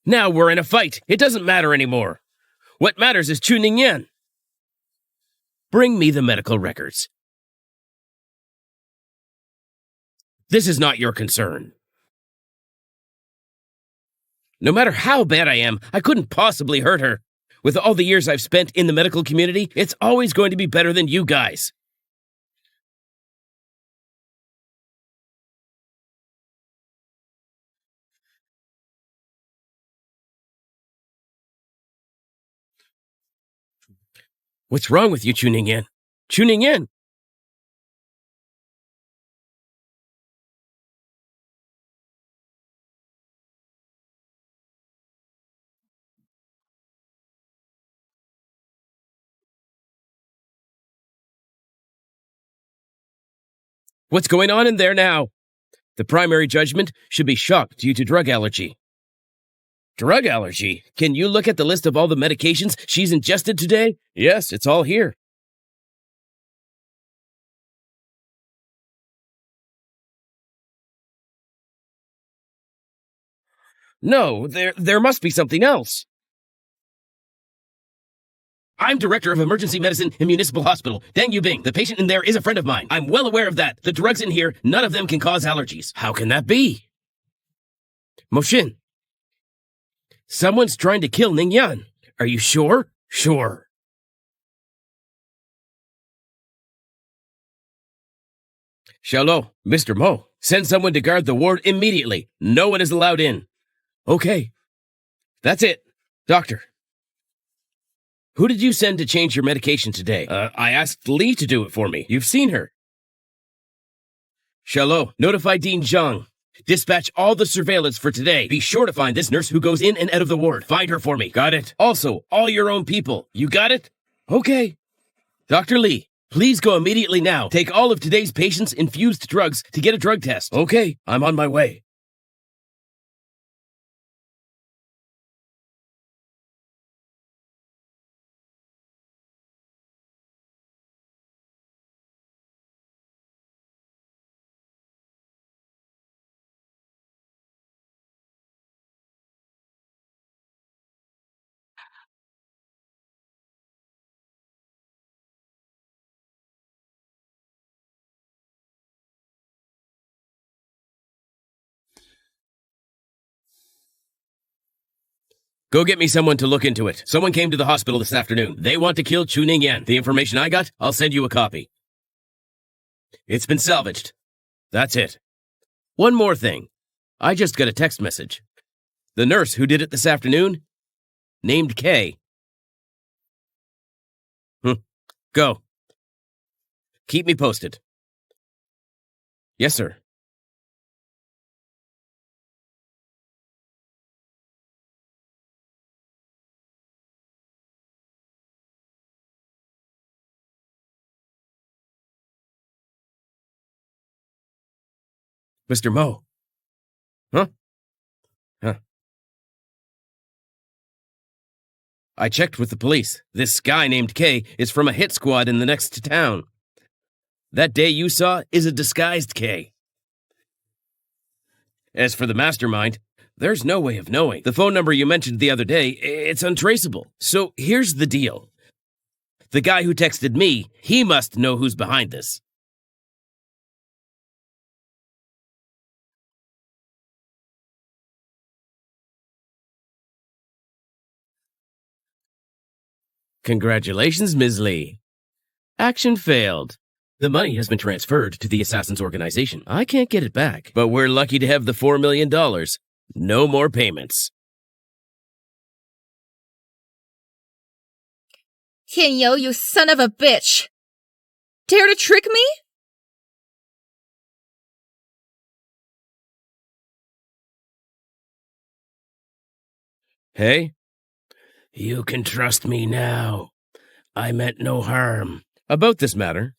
Now we're in a fight. It doesn't matter anymore. What matters is Ning Yan. Bring me the medical records. This is not your concern. No matter how bad I am, I couldn't possibly hurt her. With all the years I've spent in the medical community, it's always going to be better than you guys. What's wrong with you, Ning Yan? Ning Yan! What's going on in there now? The primary judgment should be shock due to drug allergy. Drug allergy? Can you look at the list of all the medications she's ingested today? Yes, it's all here. No, there must be something else. I'm director of emergency medicine in Municipal Hospital. Deng Yubing, the patient in there is a friend of mine. I'm well aware of that. The drugs in here, none of them can cause allergies. How can that be? Moshin, someone's trying to kill Ning Yan. Are you sure? Sure. Xiaolo, Mr. Mo, send someone to guard the ward immediately. No one is allowed in. Okay. That's it. Doctor. Who did you send to change your medication today? I asked Lee to do it for me. You've seen her. Xiaolo, notify Dean Zhang. Dispatch all the surveillance for today. Be sure to find this nurse who goes in and out of the ward. Find her for me. Got it. Also, all your own people. You got it? Okay. Dr. Lee, please go immediately now. Take all of today's patients' infused drugs to get a drug test. Okay, I'm on my way. Go get me someone to look into it. Someone came to the hospital this afternoon. They want to kill Ning Yan. The information I got, I'll send you a copy. It's been salvaged. That's it. One more thing. I just got a text message. The nurse who did it this afternoon, named Kay. Go. Keep me posted. Yes, sir. Mr. Mo. Huh? I checked with the police. This guy named Kay is from a hit squad in the next town. That day you saw is a disguised Kay. As for the mastermind, there's no way of knowing. The phone number you mentioned the other day, it's untraceable. So here's the deal. The guy who texted me, he must know who's behind this. Congratulations, Ms. Lee. Action failed. The money has been transferred to the assassin's organization. I can't get it back, but we're lucky to have the $4 million. No more payments. Tianyou, you son of a bitch! Dare to trick me? Hey? You can trust me now. I meant no harm. About this matter,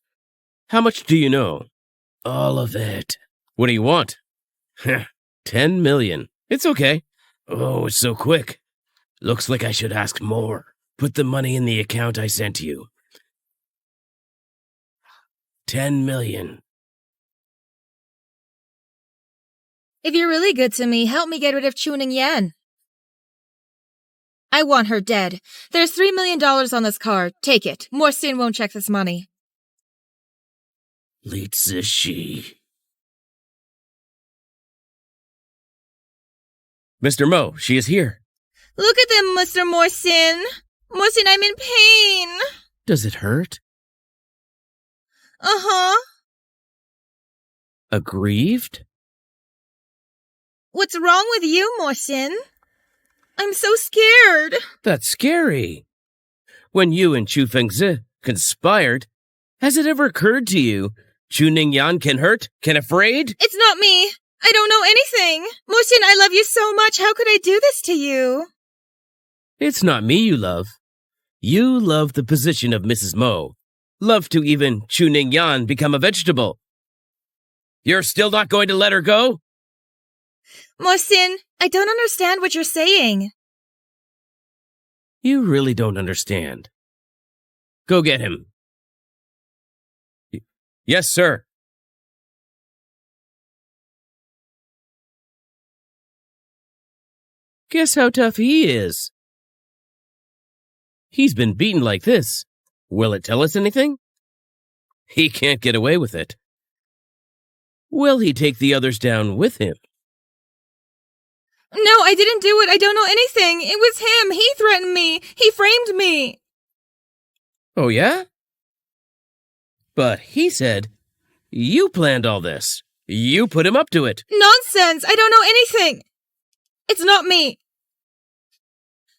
how much do you know? All of it. What do you want? 10 million. It's okay. Oh, it's so quick. Looks like I should ask more. Put the money in the account I sent you. 10 million. If you're really good to me, help me get rid of Ning Yan. I want her dead. There's $3 million on this card. Take it. Morsin won't check this money. She. Mr. Mo, she is here. Look at them, Mr. Morsin. Morsin, I'm in pain. Does it hurt? Uh-huh. Aggrieved? What's wrong with you, Morsin? I'm so scared. That's scary. When you and Chu Fengzi conspired, has it ever occurred to you Ning Yan can hurt, can afraid? It's not me. I don't know anything. Morsin, I love you so much. How could I do this to you? It's not me you love. You love the position of Mrs. Mo. Love to even Ning Yan become a vegetable. You're still not going to let her go? Mohsin, I don't understand what you're saying. You really don't understand. Go get him. Yes, sir. Guess how tough he is. He's been beaten like this. Will it tell us anything? He can't get away with it. Will he take the others down with him? No, I didn't do it. I don't know anything. It was him. He threatened me. He framed me. Oh, yeah? But he said, you planned all this. You put him up to it. Nonsense. I don't know anything. It's not me.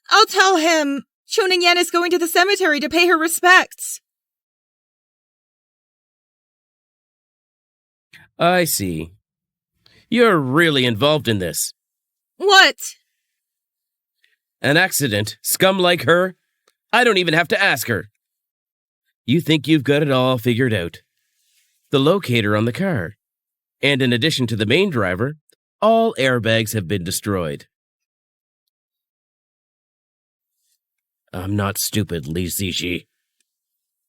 I'll tell him. Ning Yan is going to the cemetery to pay her respects. I see. You're really involved in this. What? An accident? Scum like her? I don't even have to ask her. You think you've got it all figured out. The locator on the car. And in addition to the main driver, all airbags have been destroyed. I'm not stupid, Li Ziyi.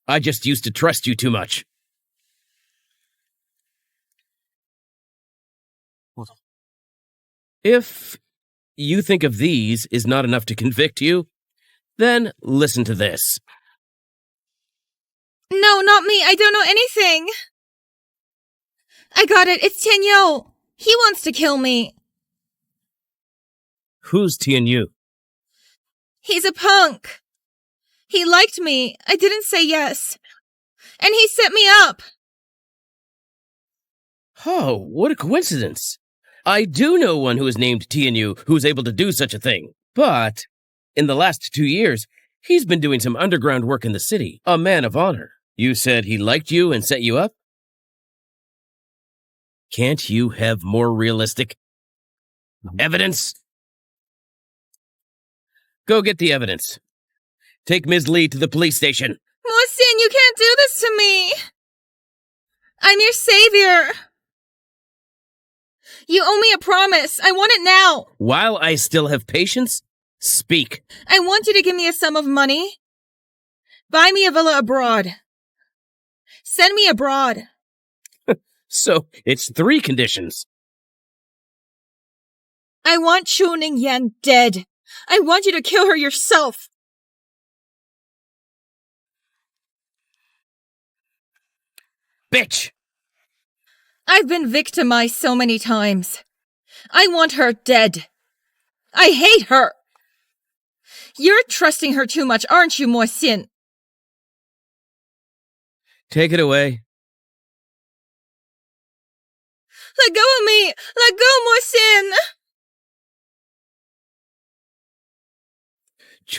I just used to trust you too much. If you think of these is not enough to convict you, then listen to this. No, not me. I don't know anything. I got it. It's Tianyu. He wants to kill me. Who's Tianyu? He's a punk. He liked me. I didn't say yes. And he set me up. Oh, what a coincidence. I do know one who is named Tianyu who's able to do such a thing. But in the last 2 years, he's been doing some underground work in the city. A man of honor. You said he liked you and set you up? Can't you have more realistic evidence? Go get the evidence. Take Ms. Li to the police station. Mohsin, you can't do this to me. I'm your savior. You owe me a promise. I want it now. While I still have patience, speak. I want you to give me a sum of money. Buy me a villa abroad. Send me abroad. So, it's 3 conditions. I want Ning Yan dead. I want you to kill her yourself. Bitch! I've been victimized so many times. I want her dead. I hate her. You're trusting her too much, aren't you, Mohsin? Take it away. Let go of me! Let go, Mohsin!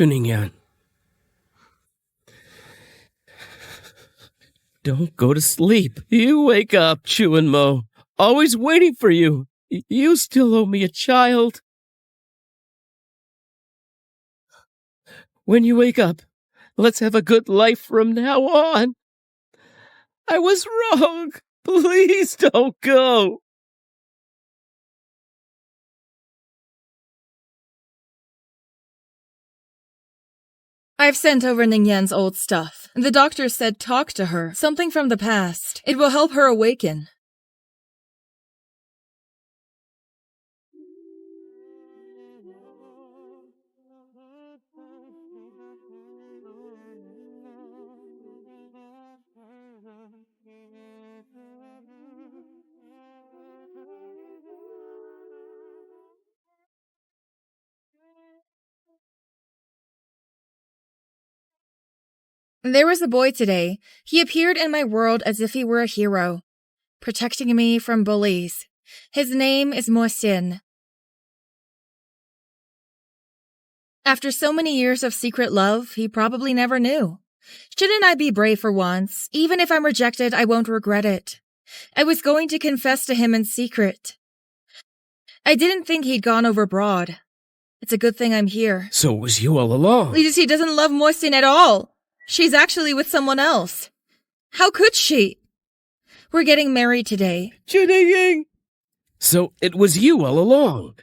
Ning Yan. Don't go to sleep. You wake up, Chu and Mo. Always waiting for you. You still owe me a child. When you wake up, let's have a good life from now on. I was wrong. Please don't go. I've sent over Ning Yan's old stuff. The doctor said talk to her. Something from the past. It will help her awaken. There was a boy today. He appeared in my world as if he were a hero, protecting me from bullies. His name is Mohsin. After so many years of secret love, he probably never knew. Shouldn't I be brave for once? Even if I'm rejected, I won't regret it. I was going to confess to him in secret. I didn't think he'd gone overboard. It's a good thing I'm here. So it was you all along. He doesn't love Mohsin at all. She's actually with someone else. How could she? We're getting married today. Ning. So it was you all along.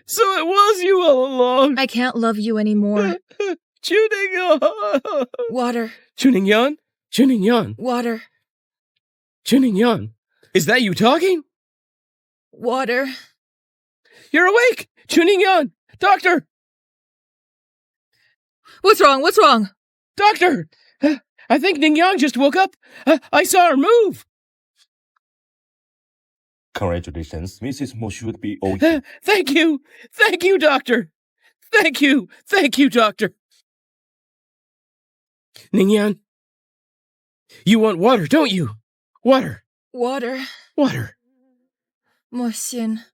I can't love you anymore. Ning. Water. Ning Yan. Water. Ning Yan. Is that you talking? Water. You're awake! Ning Yan! Doctor! What's wrong? Doctor! I think Ning Yang just woke up. I saw her move. Congratulations, Mrs. Mo should be okay. Thank you, doctor. Thank you, doctor. Ning Yan, you want water, don't you? Water. Mohsin.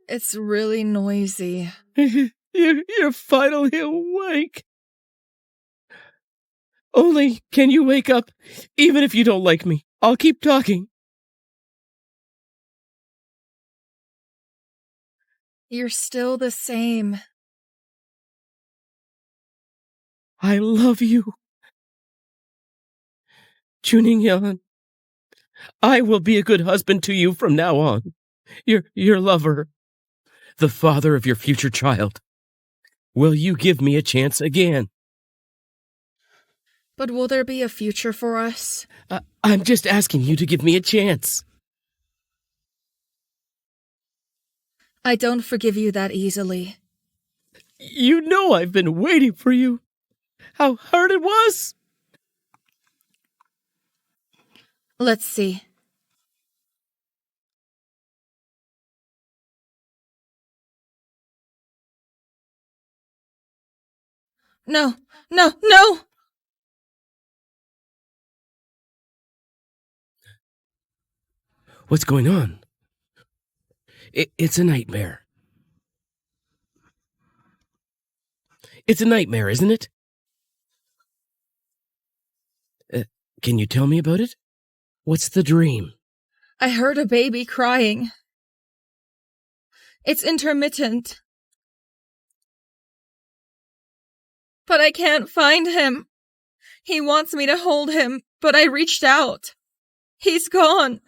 It's really noisy. You're finally awake. Only can you wake up, even if you don't like me. I'll keep talking. You're still the same. I love you. Ning Yan, I will be a good husband to you from now on. Your lover. The father of your future child. Will you give me a chance again? But will there be a future for us? I'm just asking you to give me a chance. I don't forgive you that easily. You know I've been waiting for you. How hard it was. Let's see. No! What's going on? It's a nightmare. It's a nightmare, isn't it? Can you tell me about it? What's the dream? I heard a baby crying. It's intermittent. But I can't find him. He wants me to hold him, but I reached out. He's gone.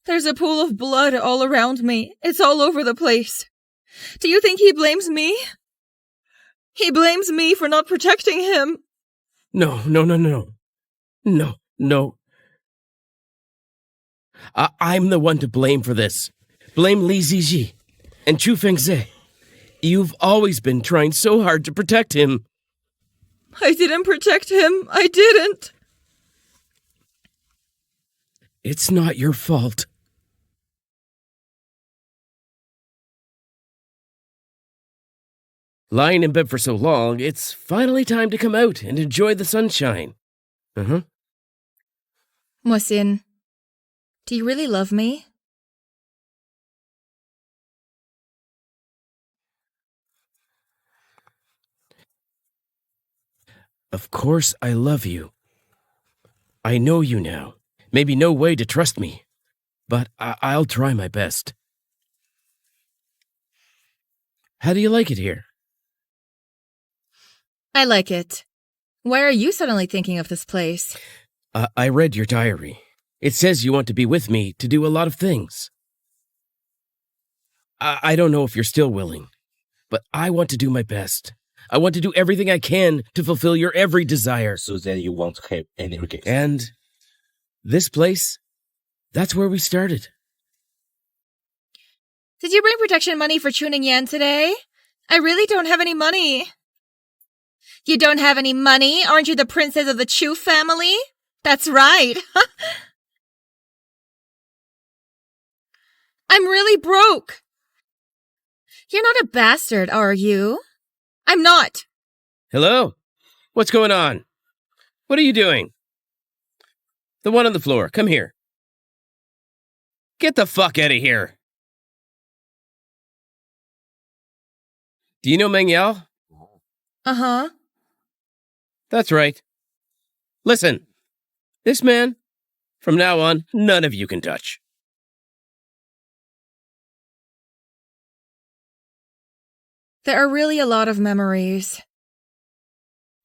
There's a pool of blood all around me. It's all over the place. Do you think he blames me? He blames me for not protecting him. No. I'm the one to blame for this. Blame Li Ziji and Chu Fengze. You've always been trying so hard to protect him. I didn't protect him. I didn't. It's not your fault. Lying in bed for so long, it's finally time to come out and enjoy the sunshine. Mohsin, do you really love me? Of course I love you. I know you now. Maybe no way to trust me, but I'll try my best. How do you like it here? I like it. Why are you suddenly thinking of this place? I read your diary. It says you want to be with me to do a lot of things. I don't know if you're still willing, but I want to do my best. I want to do everything I can to fulfill your every desire. So that you won't have any regrets. And this place, that's where we started. Did you bring protection money for Ning Yan today? I really don't have any money. You don't have any money? Aren't you the princess of the Chu family? That's right. I'm really broke. You're not a bastard, are you? I'm not. Hello? What's going on? What are you doing? The one on the floor, come here. Get the fuck out of here. Do you know Meng Yao? Uh-huh. That's right. Listen, this man, from now on, none of you can touch. There are really a lot of memories.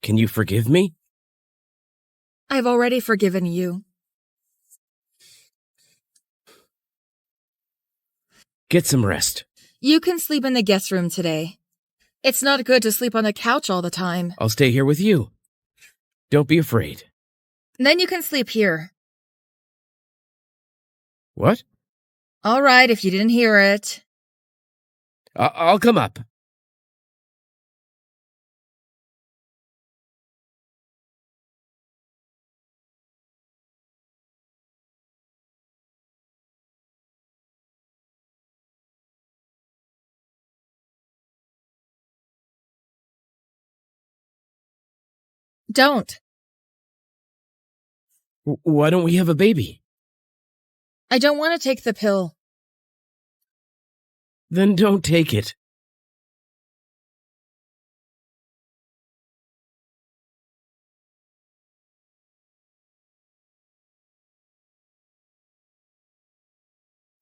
Can you forgive me? I've already forgiven you. Get some rest. You can sleep in the guest room today. It's not good to sleep on the couch all the time. I'll stay here with you. Don't be afraid. Then you can sleep here. What? All right, if you didn't hear it. I'll come up. Don't. Why don't we have a baby? I don't want to take the pill. Then don't take it.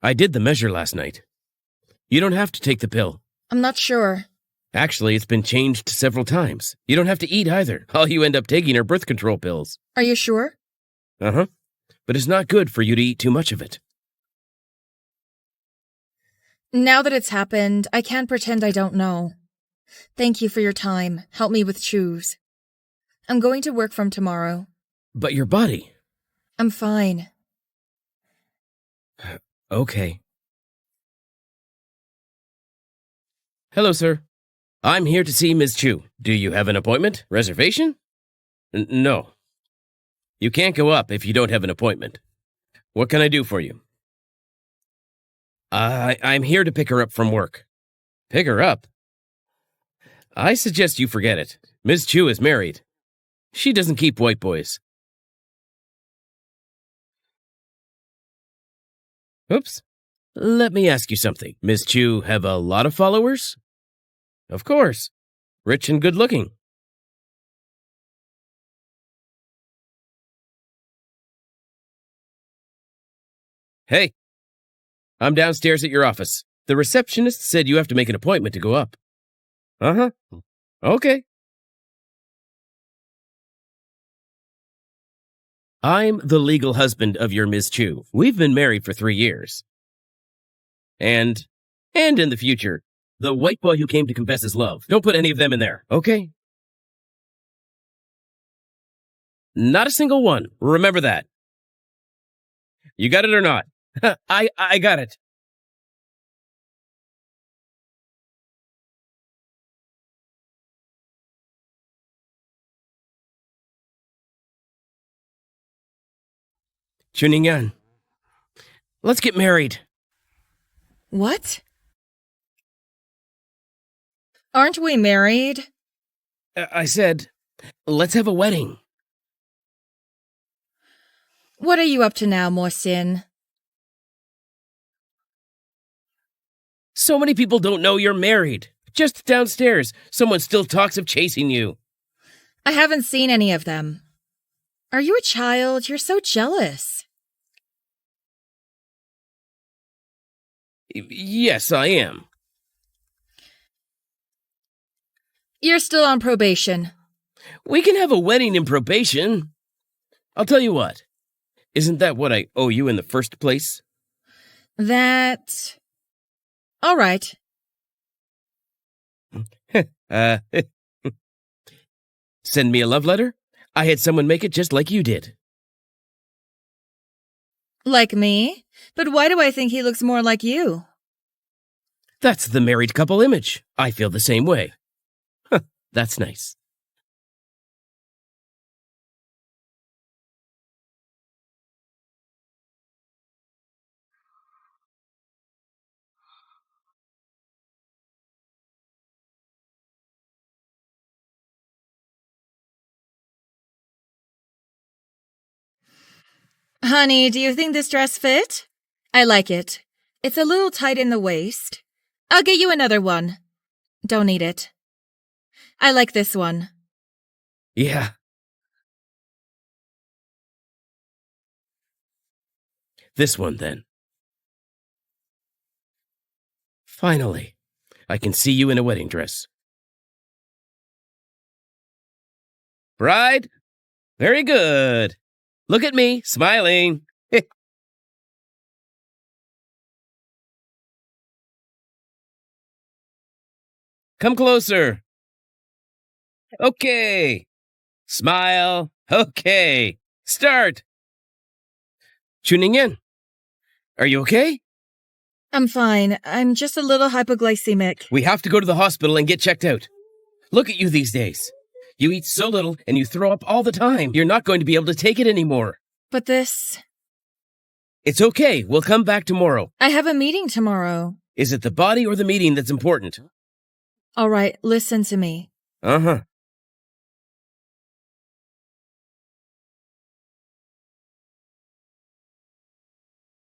I did the measure last night. You don't have to take the pill. I'm not sure. Actually, it's been changed several times. You don't have to eat either. All you end up taking are birth control pills. Are you sure? Uh-huh. But it's not good for you to eat too much of it. Now that it's happened, I can't pretend I don't know. Thank you for your time. Help me with choose. I'm going to work from tomorrow. But your body... I'm fine. Okay. Hello, sir. I'm here to see Ms. Chu. Do you have an appointment? Reservation? No. You can't go up if you don't have an appointment. What can I do for you? I'm here to pick her up from work. Pick her up? I suggest you forget it. Ms. Chu is married. She doesn't keep white boys. Oops. Let me ask you something. Ms. Chu have a lot of followers? Of course. Rich and good-looking. Hey. I'm downstairs at your office. The receptionist said you have to make an appointment to go up. Uh-huh. Okay. I'm the legal husband of your Ms. Chu. We've been married for 3 years. And in the future, the white boy who came to confess his love. Don't put any of them in there, okay? Not a single one. Remember that. You got it or not? I got it. Ning Yan, let's get married. What? Aren't we married? I said, let's have a wedding. What are you up to now, Mohsin? So many people don't know you're married. Just downstairs, someone still talks of chasing you. I haven't seen any of them. Are you a child? You're so jealous. Yes, I am. You're still on probation. We can have a wedding in probation. I'll tell you what. Isn't that what I owe you in the first place? That... All right. Send me a love letter? I had someone make it just like you did. Like me? But why do I think he looks more like you? That's the married couple image. I feel the same way. Huh, that's nice. Honey, do you think this dress fit? I like it. It's a little tight in the waist. I'll get you another one. Don't need it. I like this one. Yeah. This one, then. Finally, I can see you in a wedding dress. Bride, Very good. Look at me, smiling. Come closer. Okay. Smile. Okay. Start. Ning Yan, are you okay? I'm fine. I'm just a little hypoglycemic. We have to go to the hospital and get checked out. Look at you these days. You eat so little and you throw up all the time. You're not going to be able to take it anymore. But this... It's okay. We'll come back tomorrow. I have a meeting tomorrow. Is it the body or the meeting that's important? All right, listen to me. Uh-huh.